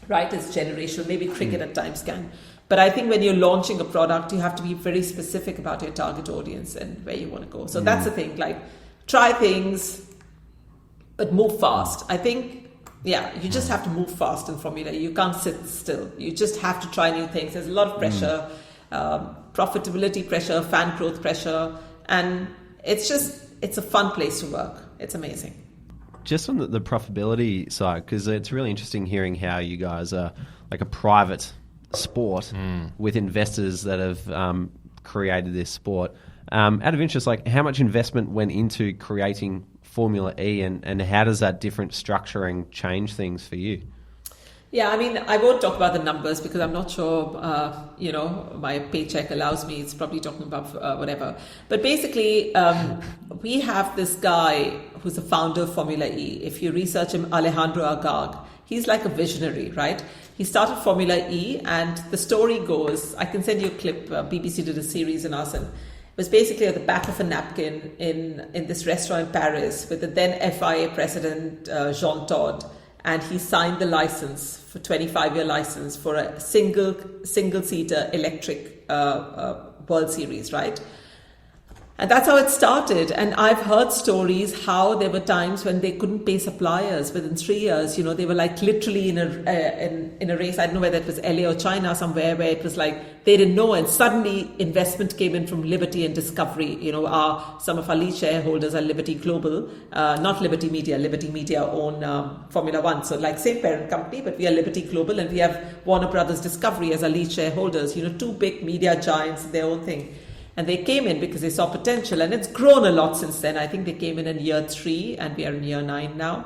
right? It's generational. Maybe cricket at times can. But I think when you're launching a product, you have to be very specific about your target audience and where you want to go. So that's the thing. Try things, but move fast. I think, you just have to move fast in Formula E. You can't sit still. You just have to try new things. There's a lot of pressure, profitability pressure, fan growth pressure. And it's a fun place to work. It's amazing. Just on the profitability side, because it's really interesting hearing how you guys are a private sport with investors that have created this sport. Out of interest, how much investment went into creating Formula E, and how does that different structuring change things for you? Yeah, I mean, I won't talk about the numbers because I'm not sure, my paycheck allows me. It's probably talking about whatever. But basically, we have this guy who's the founder of Formula E. If you research him, Alejandro Agag, he's like a visionary, right? He started Formula E, and the story goes, I can send you a clip, BBC did a series on us, and it was basically at the back of a napkin in this restaurant in Paris with the then FIA president, Jean Todt, and he signed the license for 25-year license for a single-seater electric World Series, right? And that's how it started. And I've heard stories how there were times when they couldn't pay suppliers within 3 years. They were like literally in a race. I don't know whether it was LA or China somewhere, where it was like they didn't know, and suddenly investment came in from Liberty and Discovery. Some of our lead shareholders are Liberty Global, not Liberty Media. Liberty Media own Formula One, so like same parent company, but we are Liberty Global, and we have Warner Brothers Discovery as our lead shareholders. Two big media giants, their own thing. And they came in because they saw potential, and it's grown a lot since then. I think they came in year 3 and we are in year 9 now.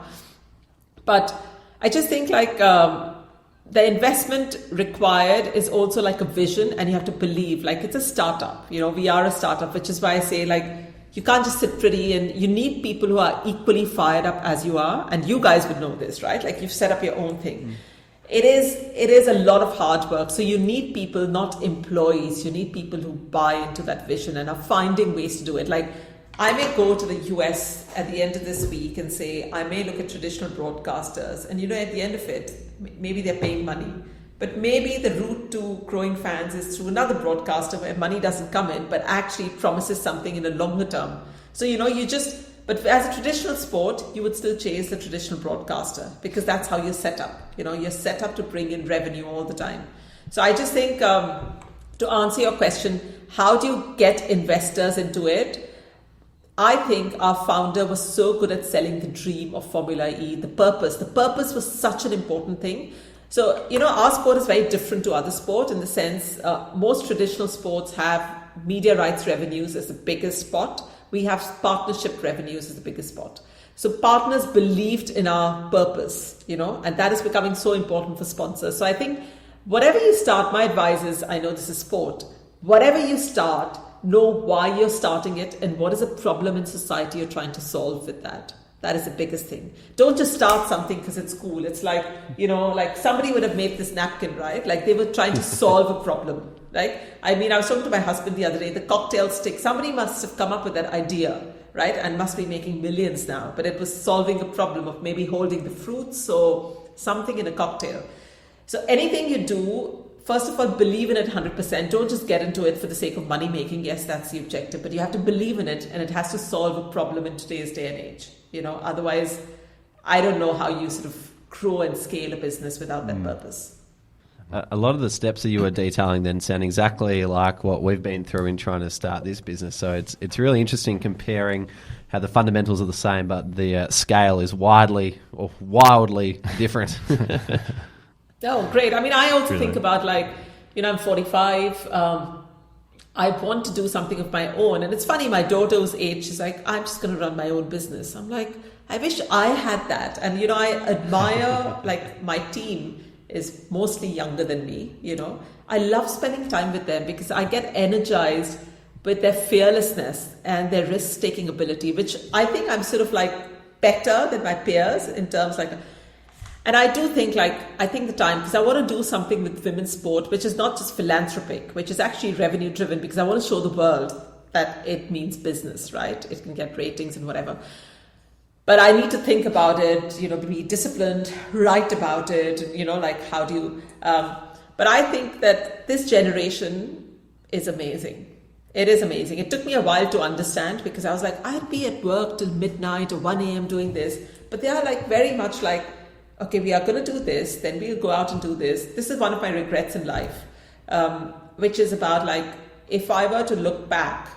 But I just think the investment required is also like a vision, and you have to believe, like it's a startup. We are a startup, which is why I say you can't just sit pretty, and you need people who are equally fired up as you are. And you guys would know this, right? Like you've set up your own thing. It is a lot of hard work. So you need people, not employees. You need people who buy into that vision and are finding ways to do it. Like I may go to the US at the end of this week and say, I may look at traditional broadcasters, and at the end of it, maybe they're paying money, but maybe the route to growing fans is through another broadcaster where money doesn't come in, but actually promises something in the longer term. So, but as a traditional sport, you would still chase the traditional broadcaster because that's how you're set up. You're set up to bring in revenue all the time. So I just think to answer your question, how do you get investors into it? I think our founder was so good at selling the dream of Formula E, the purpose. The purpose was such an important thing. So, our sport is very different to other sport in the sense most traditional sports have media rights revenues as the biggest spot. We have partnership revenues as the biggest spot. So partners believed in our purpose, and that is becoming so important for sponsors. So I think whatever you start, my advice is, I know this is sport, whatever you start, know why you're starting it and what is a problem in society you're trying to solve with that. That is the biggest thing. Don't just start something because it's cool. It's like, like somebody would have made this napkin, right? Like they were trying to solve a problem. Right? I was talking to my husband the other day, the cocktail stick, somebody must have come up with that idea, right? And must be making millions now, but it was solving a problem of maybe holding the fruits or something in a cocktail. So anything you do, first of all, believe in it 100%. Don't just get into it for the sake of money making. Yes, that's the objective, but you have to believe in it, and it has to solve a problem in today's day and age. Otherwise, I don't know how you sort of grow and scale a business without that purpose. A lot of the steps that you were detailing then sound exactly like what we've been through in trying to start this business. So it's really interesting comparing how the fundamentals are the same, but the scale is wildly different. Oh, great. I also think about I'm 45. I want to do something of my own. And it's funny, my daughter's age, she's like, I'm just going to run my own business. I'm like, I wish I had that. And, I admire my team is mostly younger than me, I love spending time with them because I get energized with their fearlessness and their risk-taking ability, which I think I'm sort of better than my peers in terms and I do think I think the time, because I want to do something with women's sport, which is not just philanthropic, which is actually revenue driven, because I want to show the world that it means business, right? It can get ratings and whatever. But I need to think about it, be disciplined, write about it, how do you... but I think that this generation is amazing. It is amazing. It took me a while to understand because I was like, I'd be at work till midnight or 1 a.m. doing this. But they are very much okay, we are going to do this, then we'll go out and do this. This is one of my regrets in life, which is about if I were to look back,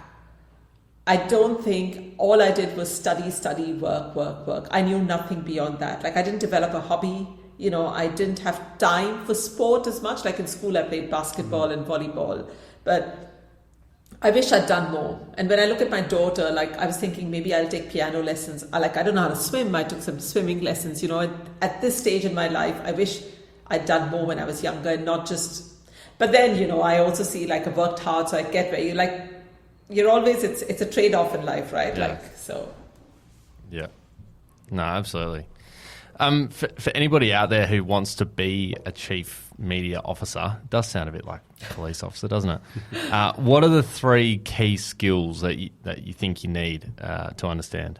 I don't think all I did was study, work. I knew nothing beyond that. I didn't develop a hobby. I didn't have time for sport as much. In school, I played basketball and volleyball. But I wish I'd done more. And when I look at my daughter, I was thinking maybe I'll take piano lessons. I don't know how to swim. I took some swimming lessons. At this stage in my life, I wish I'd done more when I was younger and not just... But then, I also see I worked hard, so I get where you're always, it's a trade-off in life, right? Yeah. So. Yeah. No, absolutely. For anybody out there who wants to be a chief media officer, it does sound a bit like a police officer, doesn't it? What are the 3 key skills that you think you need to understand?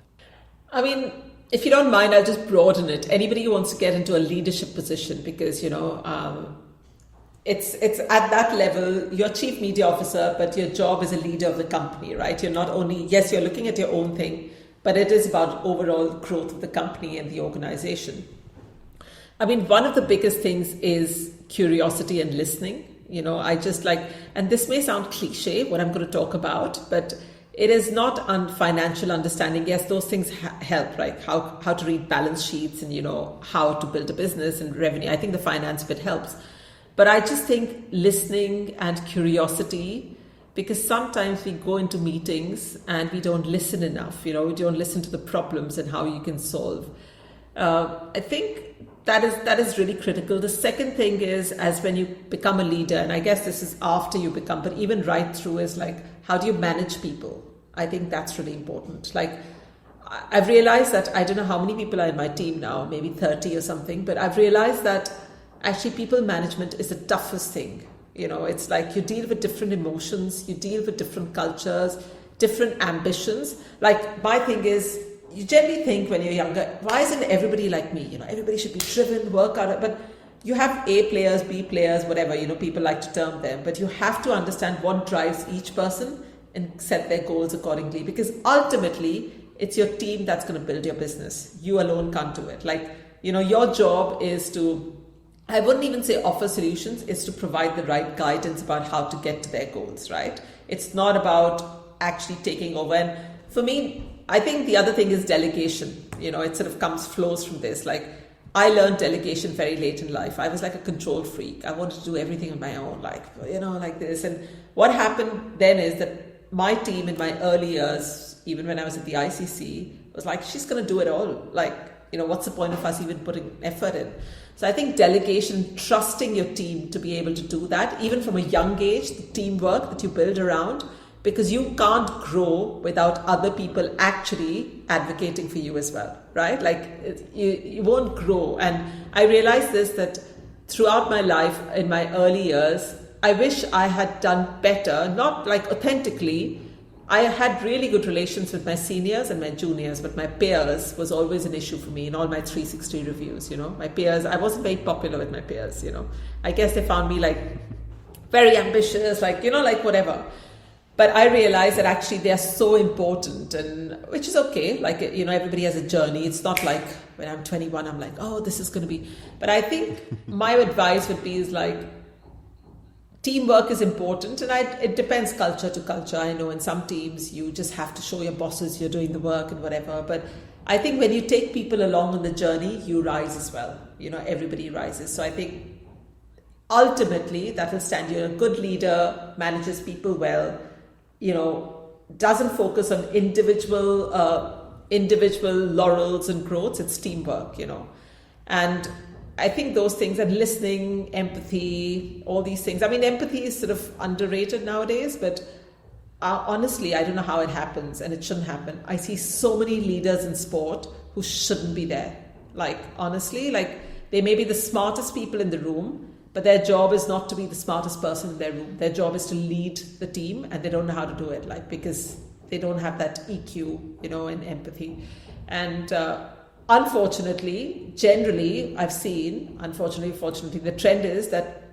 If you don't mind, I'll just broaden it. Anybody who wants to get into a leadership position, because, it's at that level, you're chief media officer, but your job is a leader of the company, right? You're not only, yes, you're looking at your own thing, but it is about overall growth of the company and the organization. I mean, one of the biggest things is curiosity and listening. You know, I just like, and this may sound cliche, what I'm going to talk about, but it is not on financial understanding. Yes, those things help, right? How to read balance sheets and, you know, how to build a business and revenue. I think the finance bit helps. But I just think listening and curiosity, because sometimes we go into meetings and we don't listen enough, you know, we don't listen to the problems and how you can solve. I think that is really critical. The second thing is, as when you become a leader, and I guess this is after you become, but even right through, is like, how do you manage people? I think that's really important. Like, I've realized that I don't know how many people are in my team now, maybe 30 or something, but I've realized that actually people management is the toughest thing. You know, it's like you deal with different emotions, you deal with different cultures, different ambitions. Like, my thing is, you generally think when you're younger, why isn't everybody like me? You know, everybody should be driven, work out. But you have A players, B players, whatever, you know, people like to term them. But you have to understand what drives each person and set their goals accordingly. Because ultimately, it's your team that's going to build your business. You alone can't do it. Like, you know, your job is to, I wouldn't even say offer solutions, it's to provide the right guidance about how to get to their goals, right? It's not about actually taking over. And for me, I think the other thing is delegation. You know, it sort of flows from this. Like, I learned delegation very late in life. I was like a control freak. I wanted to do everything on my own, like, you know, like this. And what happened then is that my team in my early years, even when I was at the ICC, was like, she's going to do it all. Like, you know, what's the point of us even putting effort in? So I think delegation, trusting your team to be able to do that, even from a young age, the teamwork that you build around, because you can't grow without other people actually advocating for you as well, right? Like, you won't grow. And I realized this, that throughout my life, in my early years, I wish I had done better, not like authentically. I had really good relations with my seniors and my juniors, but my peers was always an issue for me in all my 360 reviews, you know. My peers, I wasn't very popular with my peers, you know. I guess they found me like very ambitious, like, you know, like whatever. But I realized that actually they're so important, and which is okay. Like, you know, everybody has a journey. It's not like when I'm 21, I'm like, oh, this is going to be. But I think my advice would be is like, teamwork is important, and it depends culture to culture. I know in some teams you just have to show your bosses you're doing the work and whatever. But I think when you take people along on the journey, you rise as well. You know, everybody rises. So I think ultimately that will stand you. A good leader manages people well. You know, doesn't focus on individual laurels and growths. It's teamwork, you know. And I think those things, and listening, empathy, all these things. I mean, empathy is sort of underrated nowadays, but honestly, I don't know how it happens, and it shouldn't happen. I see so many leaders in sport who shouldn't be there. Like, honestly, like, they may be the smartest people in the room, but their job is not to be the smartest person in their room. Their job is to lead the team, and they don't know how to do it, like, because they don't have that EQ, you know, and empathy. And unfortunately, generally, I've seen, fortunately, the trend is that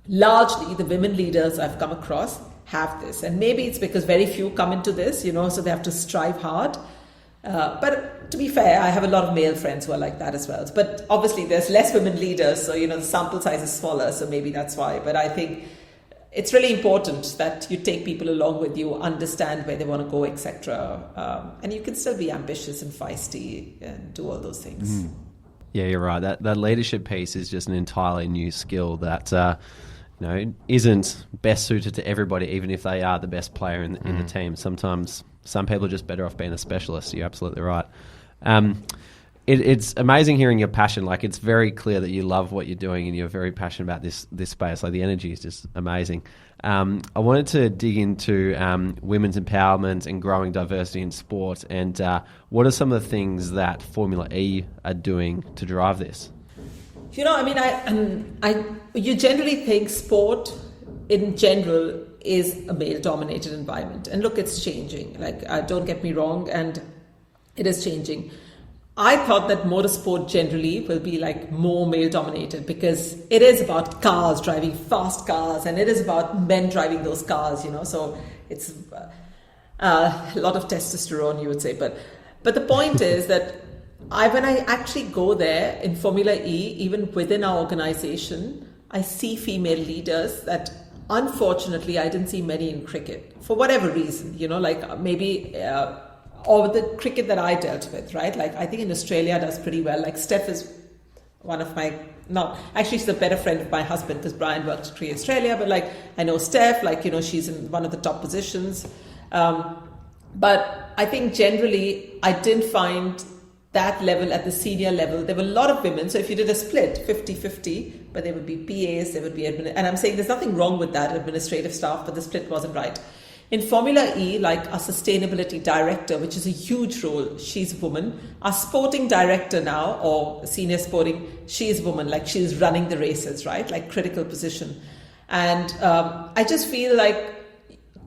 largely the women leaders I've come across have this. And maybe it's because very few come into this, you know, so they have to strive hard. But to be fair, I have a lot of male friends who are like that as well. But obviously there's less women leaders, so, you know, the sample size is smaller, so maybe that's why. But I think it's really important that you take people along with you, understand where they want to go, etc. And you can still be ambitious and feisty and do all those things. Yeah, you're right. That leadership piece is just an entirely new skill that you know, isn't best suited to everybody, even if they are the best player in the team. Sometimes some people are just better off being a specialist. You're absolutely right. It's amazing hearing your passion. Like, it's very clear that you love what you're doing and you're very passionate about this space. Like, the energy is just amazing. I wanted to dig into women's empowerment and growing diversity in sport. And what are some of the things that Formula E are doing to drive this? You know, I mean, you generally think sport in general is a male-dominated environment. And look, it's changing. Like, don't get me wrong, and it is changing. I thought that motorsport generally will be like more male dominated because it is about cars, driving fast cars, and it is about men driving those cars, so it's a lot of testosterone, you would say. But the point is that when I actually go there in Formula E, even within our organization, I see female leaders that unfortunately I didn't see many in cricket for whatever reason, like maybe or the cricket that I dealt with, right? Like I think in Australia does pretty well. Like Steph is one of my, she's a better friend of my husband because Brian worked at Cricket Australia, but like I know Steph, like, she's in one of the top positions. But I think generally I didn't find that level at the senior level. There were a lot of women. So if you did a split 50-50, but there would be PAs, there would be and I'm saying there's nothing wrong with that, administrative staff, but the split wasn't right. In Formula E, like our sustainability director, which is a huge role, she's a woman. Our sporting director now, or senior sporting, she is a woman, like she's running the races, right? Like critical position. And I just feel like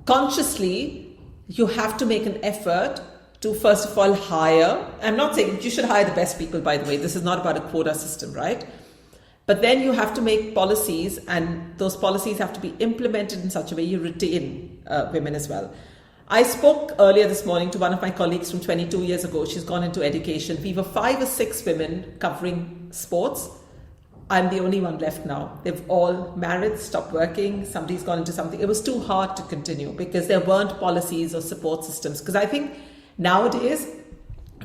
consciously you have to make an effort to first of all hire. I'm not saying you should hire the best people, by the way. This is not about a quota system, right? But then you have to make policies, and those policies have to be implemented in such a way you retain women as well. I spoke earlier this morning to one of my colleagues from 22 years ago. She's gone into education. We were 5 or 6 women covering sports. I'm the only one left now. They've all married, stopped working. Somebody's gone into something. It was too hard to continue because there weren't policies or support systems. Because I think nowadays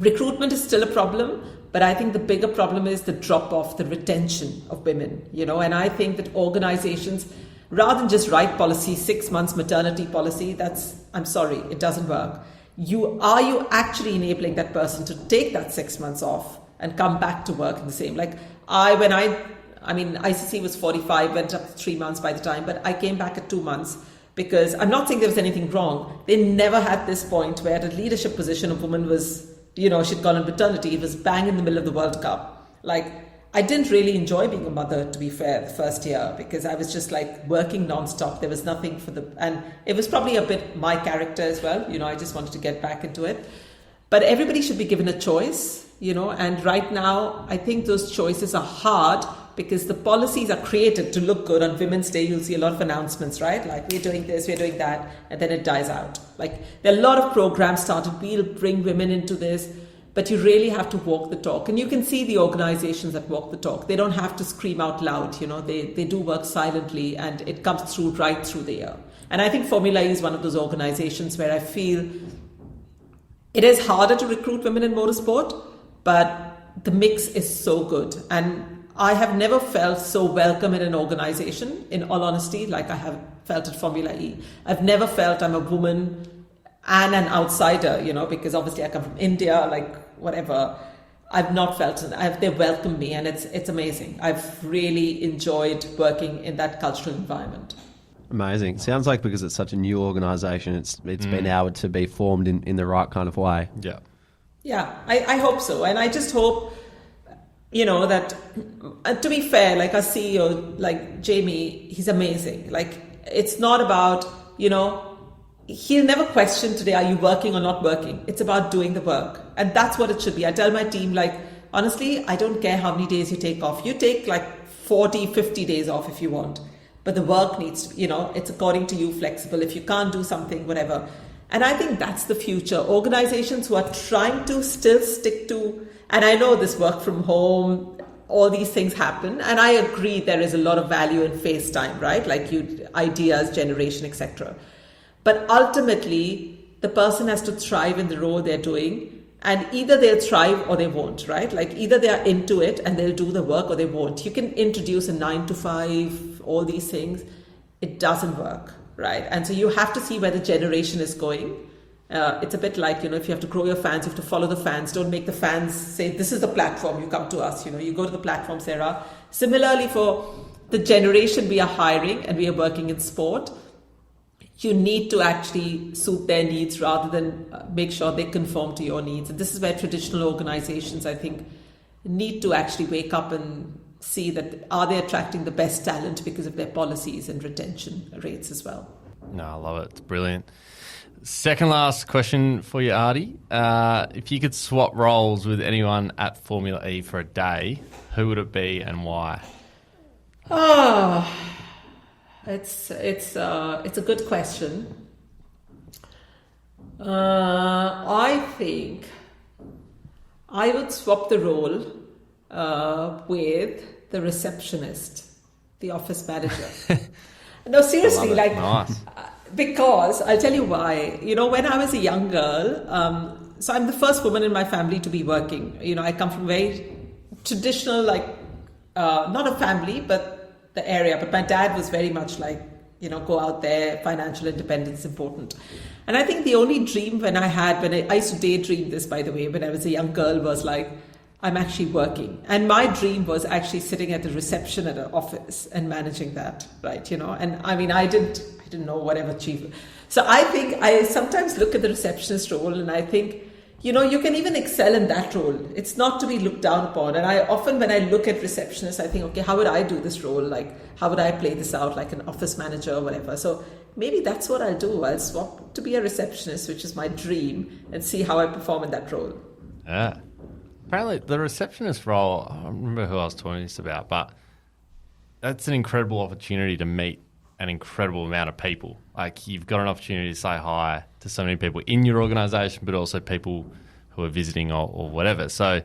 recruitment is still a problem, but I think the bigger problem is the drop-off, the retention of women, and I think that organizations, rather than just write policy, 6 months maternity policy, I'm sorry, it doesn't work. Are you actually enabling that person to take that 6 months off and come back to work in the same? Like ICC was 45, went up to 3 months by the time, but I came back at 2 months. Because I'm not saying there was anything wrong. They never had this point where at a leadership position a woman was, she'd gone on maternity. It was bang in the middle of the World Cup. Like, I didn't really enjoy being a mother, to be fair, the first year, because I was just like working nonstop. There was nothing and it was probably a bit my character as well. I just wanted to get back into it. But everybody should be given a choice, and right now I think those choices are hard because the policies are created to look good. On Women's Day, you'll see a lot of announcements, right? Like, we're doing this, we're doing that, and then it dies out. Like, there are a lot of programs started, we'll bring women into this, but you really have to walk the talk. And you can see the organizations that walk the talk. They don't have to scream out loud, they do work silently, and it comes through right through the year. And I think Formula E is one of those organizations where I feel it is harder to recruit women in motorsport, but the mix is so good. And I have never felt so welcome in an organization, in all honesty, like I have felt at Formula E. I've never felt I'm a woman and an outsider, because obviously I come from India, like whatever. I've not felt it. They welcome me, and it's amazing. I've really enjoyed working in that cultural environment. Amazing. Sounds like because it's such a new organisation, it's been able to be formed in the right kind of way. Yeah. Yeah, I hope so. And I just hope, that, to be fair, like our CEO, like Jamie, he's amazing. Like, it's not about, he'll never question today, are you working or not working? It's about doing the work. And that's what it should be. I tell my team, like, honestly, I don't care how many days you take off. You take like 40, 50 days off if you want. But the work needs to, it's according to you, flexible. If you can't do something, whatever. And I think that's the future. Organizations who are trying to still stick to, and I know this work from home, all these things happen. And I agree there is a lot of value in FaceTime, right? Like ideas, generation, etc. But ultimately, the person has to thrive in the role they're doing. And either they'll thrive or they won't, right? Like either they're into it and they'll do the work or they won't. You can introduce a 9 to 5, all these things. It doesn't work, right? And so you have to see where the generation is going. It's a bit like, if you have to grow your fans, you have to follow the fans. Don't make the fans say, this is the platform, you come to us. You go to the platform, Sarah. Similarly, for the generation we are hiring and we are working in sport, you need to actually suit their needs rather than make sure they conform to your needs. And this is where traditional organizations, I think, need to actually wake up and see that are they attracting the best talent because of their policies and retention rates as well. No, I love it. It's brilliant. Second last question for you, Aarti. If you could swap roles with anyone at Formula E for a day, who would it be and why? Oh, it's a good question. I think I would swap the role with the receptionist, the office manager. No, seriously, like, nice. Because I'll tell you why. You know, when I was a young girl, so I'm the first woman in my family to be working. You know, I come from very traditional, like, not a family, but the area. But my dad was very much like, you know, go out there, financial independence is important. And I think the only dream when I used to daydream this, by the way, when I was a young girl, was like, I'm actually working. And my dream was actually sitting at the reception at an office and managing that, right? You know, and I mean, I didn't know whatever achieve. So I think I sometimes look at the receptionist role and I think, you know, you can even excel in that role. It's not to be looked down upon. And I often, when I look at receptionists, I think, okay, how would I do this role? Like, how would I play this out like an office manager or whatever? So maybe that's what I'll do. I'll swap to be a receptionist, which is my dream, and see how I perform in that role. Yeah. Apparently, the receptionist role, I don't remember who I was talking this about, but that's an incredible opportunity to meet an incredible amount of people. Like, you've got an opportunity to say hi to so many people in your organisation, but also people who are visiting or whatever. So,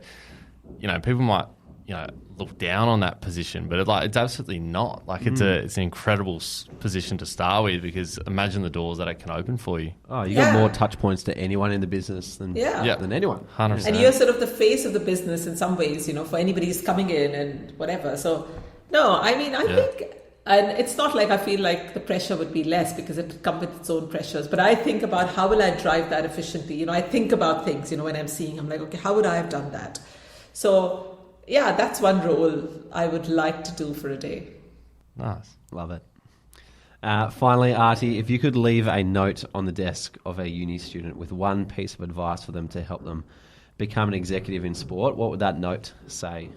you know, people might, you know, look down on that position, but it's absolutely not. Like, it's an incredible position to start with, because imagine the doors that it can open for you. Oh, you got more touch points to anyone in the business than anyone. 100%. And you're sort of the face of the business in some ways, you know, for anybody who's coming in and whatever. So, no, I mean, I think... And it's not like I feel like the pressure would be less, because it comes with its own pressures. But I think about how will I drive that efficiently? You know, I think about things, you know, when I'm seeing, I'm like, okay, how would I have done that? So, yeah, that's one role I would like to do for a day. Nice. Love it. Finally, Aarti, if you could leave a note on the desk of a uni student with one piece of advice for them to help them become an executive in sport, what would that note say?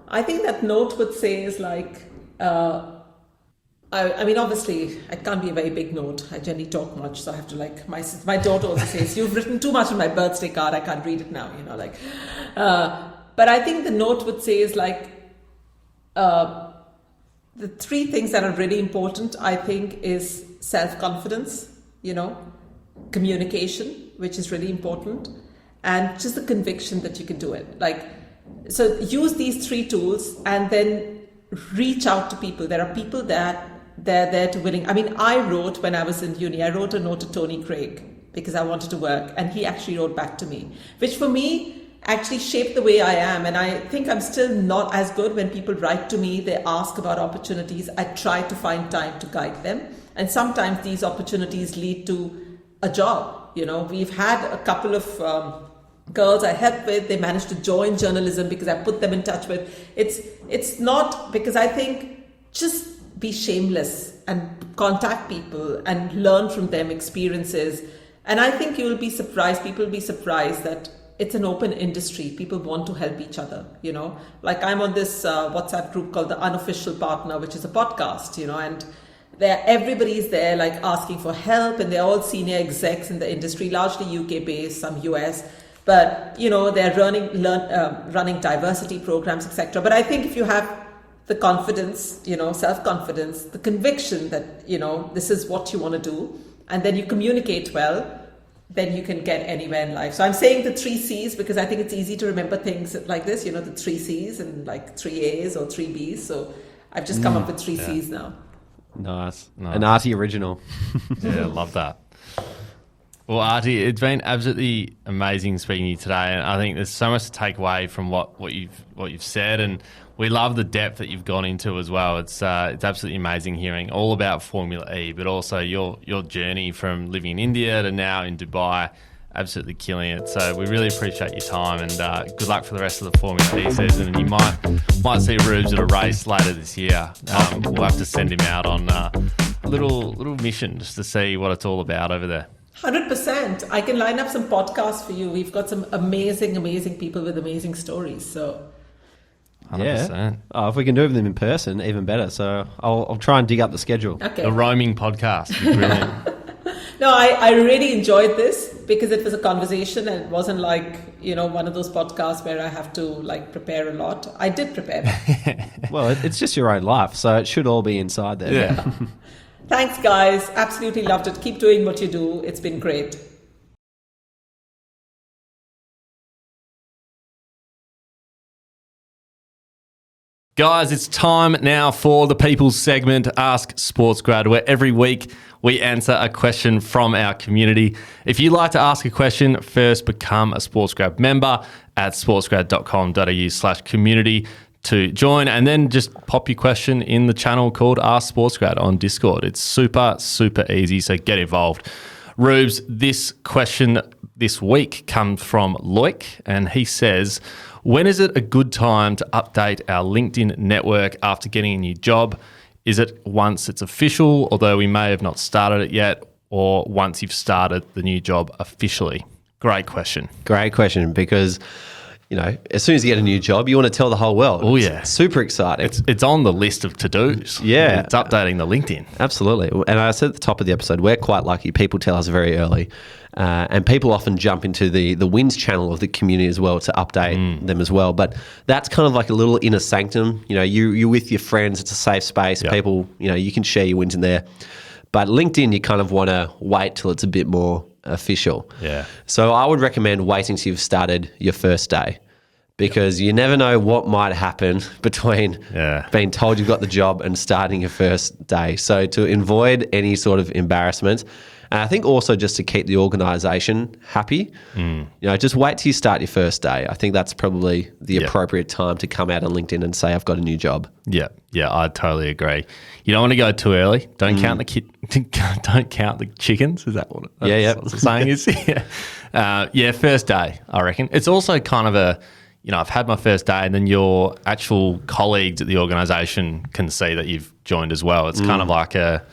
I think that note would say is like... I mean, obviously, it can't be a very big note. I generally talk much, so I have to, like, my daughter also says, you've written too much on my birthday card, I can't read it now, you know, like. But I think the note would say is like, the three things that are really important, I think, is self-confidence, you know, communication, which is really important, and just the conviction that you can do it. Like, so use these three tools and then reach out to people. There are people that they're there to willing. I mean, I wrote when I was in uni, I wrote a note to Tony Craig because I wanted to work, and he actually wrote back to me, which for me actually shaped the way I am. And I think I'm still not as good when people write to me, they ask about opportunities. I try to find time to guide them. And sometimes these opportunities lead to a job. You know, we've had a couple of girls I helped with, they managed to join journalism because I put them in touch with. It's not because I think just be shameless and contact people and learn from them experiences. And I think you'll be surprised, people will be surprised that it's an open industry. People want to help each other, you know. Like I'm on this WhatsApp group called The Unofficial Partner, which is a podcast, you know, and everybody's there like asking for help, and they're all senior execs in the industry, largely UK based, some US. But, you know, they're running diversity programs, etc. But I think if you have the confidence, you know, self-confidence, the conviction that, you know, this is what you want to do, and then you communicate well, then you can get anywhere in life. So I'm saying the 3 C's because I think it's easy to remember things like this, you know, the 3 C's and like 3 A's or 3 B's. So I've just come up with 3 C's now. Nice. An Aarti original. Yeah, I love that. Well, Aarti, it's been absolutely amazing speaking to you today, and I think there's so much to take away from what you've said, and we love the depth that you've gone into as well. It's absolutely amazing hearing all about Formula E, but also your journey from living in India to now in Dubai, absolutely killing it. So we really appreciate your time, and good luck for the rest of the Formula E season. And you might see Rubes at a race later this year. We'll have to send him out on a little mission just to see what it's all about over there. 100%. I can line up some podcasts for you. We've got some amazing people with amazing stories. So, 100%. Yeah. Oh, if we can do them in person, even better. So I'll try and dig up the schedule. Okay. The roaming podcast. Brilliant. No, I really enjoyed this because it was a conversation and it wasn't like, one of those podcasts where I have to like prepare a lot. I did prepare. Well, it's just your own life, so it should all be inside there. Yeah. Thanks, guys. Absolutely loved it. Keep doing what you do. It's been great. Guys, it's time now for the People's segment, Ask SportsGrad, where every week we answer a question from our community. If you'd like to ask a question, first become a SportsGrad member at sportsgrad.com.au/community to join, and then just pop your question in the channel called Ask SportsGrad on Discord. It's super, super easy, so get involved. Rubes, this question this week comes from Loic, and he says, when is it a good time to update our LinkedIn network after getting a new job? Is it once it's official, although we may have not started it yet, or once you've started the new job officially? Great question. Great question, because as soon as you get a new job, you want to tell the whole world. Oh, yeah. It's super exciting. It's on the list of to-dos. Yeah. It's updating the LinkedIn. Absolutely. And I said at the top of the episode, we're quite lucky. People tell us very early. And people often jump into the wins channel of the community as well to update them as well. But that's kind of like a little inner sanctum. You're with your friends. It's a safe space. Yep. People, you can share your wins in there. But LinkedIn, you kind of want to wait till it's a bit more official. Yeah. So I would recommend waiting till you've started your first day, because you never know what might happen between being told you've got the job and starting your first day. So to avoid any sort of embarrassment, and I think also just to keep the organisation happy, just wait till you start your first day. I think that's probably the appropriate time to come out on LinkedIn and say, I've got a new job. Yeah, I totally agree. You don't want to go too early. Don't count the don't count the chickens. Is that what what the saying is? First day, I reckon. It's also kind of a, I've had my first day, and then your actual colleagues at the organisation can see that you've joined as well. It's kind of like a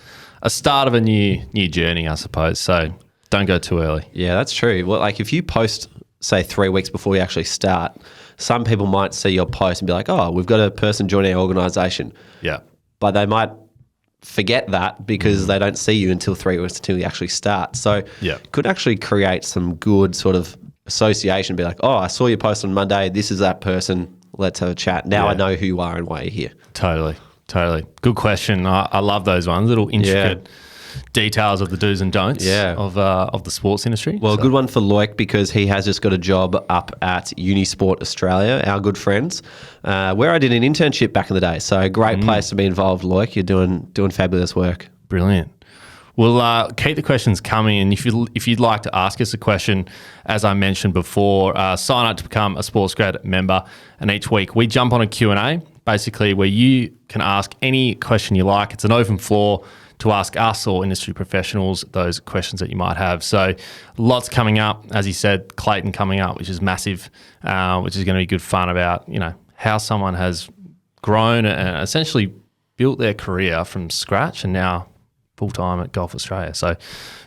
start of a new journey, I suppose. So don't go too early. Yeah, that's true. Well, like if you post, say, 3 weeks before you actually start, some people might see your post and be like, oh, we've got a person joining our organisation. Yeah. But they might forget that because they don't see you until 3 weeks until you actually start. So it could actually create some good sort of association, be like, oh, I saw your post on Monday. This is that person. Let's have a chat. Now I know who you are and why you're here. Totally. Good question. I love those ones, little intricate details of the do's and don'ts of the sports industry. Well, a good one for Loic, because he has just got a job up at Unisport Australia, our good friends, where I did an internship back in the day. So a great place to be involved, Loic. You're doing fabulous work. Brilliant. We'll keep the questions coming, and if you'd like to ask us a question, as I mentioned before, sign up to become a SportsGrad member, and each week we jump on a Q&A, basically where you can ask any question you like. It's an open floor to ask us or industry professionals those questions that you might have. So lots coming up. As you said, Clayton coming up, which is massive, which is going to be good fun about, how someone has grown and essentially built their career from scratch and now full-time at Golf Australia. So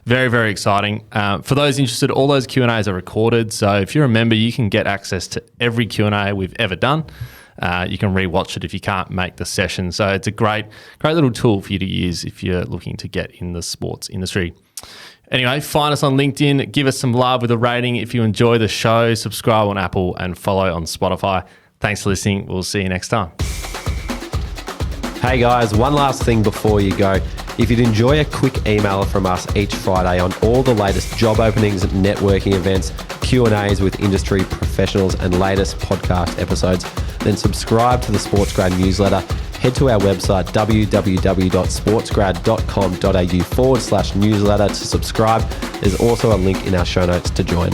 very, very exciting. For those interested, all those Q&As are recorded. So if you're a member, you can get access to every Q&A we've ever done. You can rewatch it if you can't make the session. So it's a great little tool for you to use if you're looking to get in the sports industry. Anyway, find us on LinkedIn. Give us some love with a rating if you enjoy the show. Subscribe on Apple and follow on Spotify. Thanks for listening. We'll see you next time. Hey guys, one last thing before you go. If you'd enjoy a quick email from us each Friday on all the latest job openings, networking events, Q&As with industry professionals and latest podcast episodes, then subscribe to the SportsGrad newsletter. Head to our website, www.sportsgrad.com.au/newsletter to subscribe. There's also a link in our show notes to join.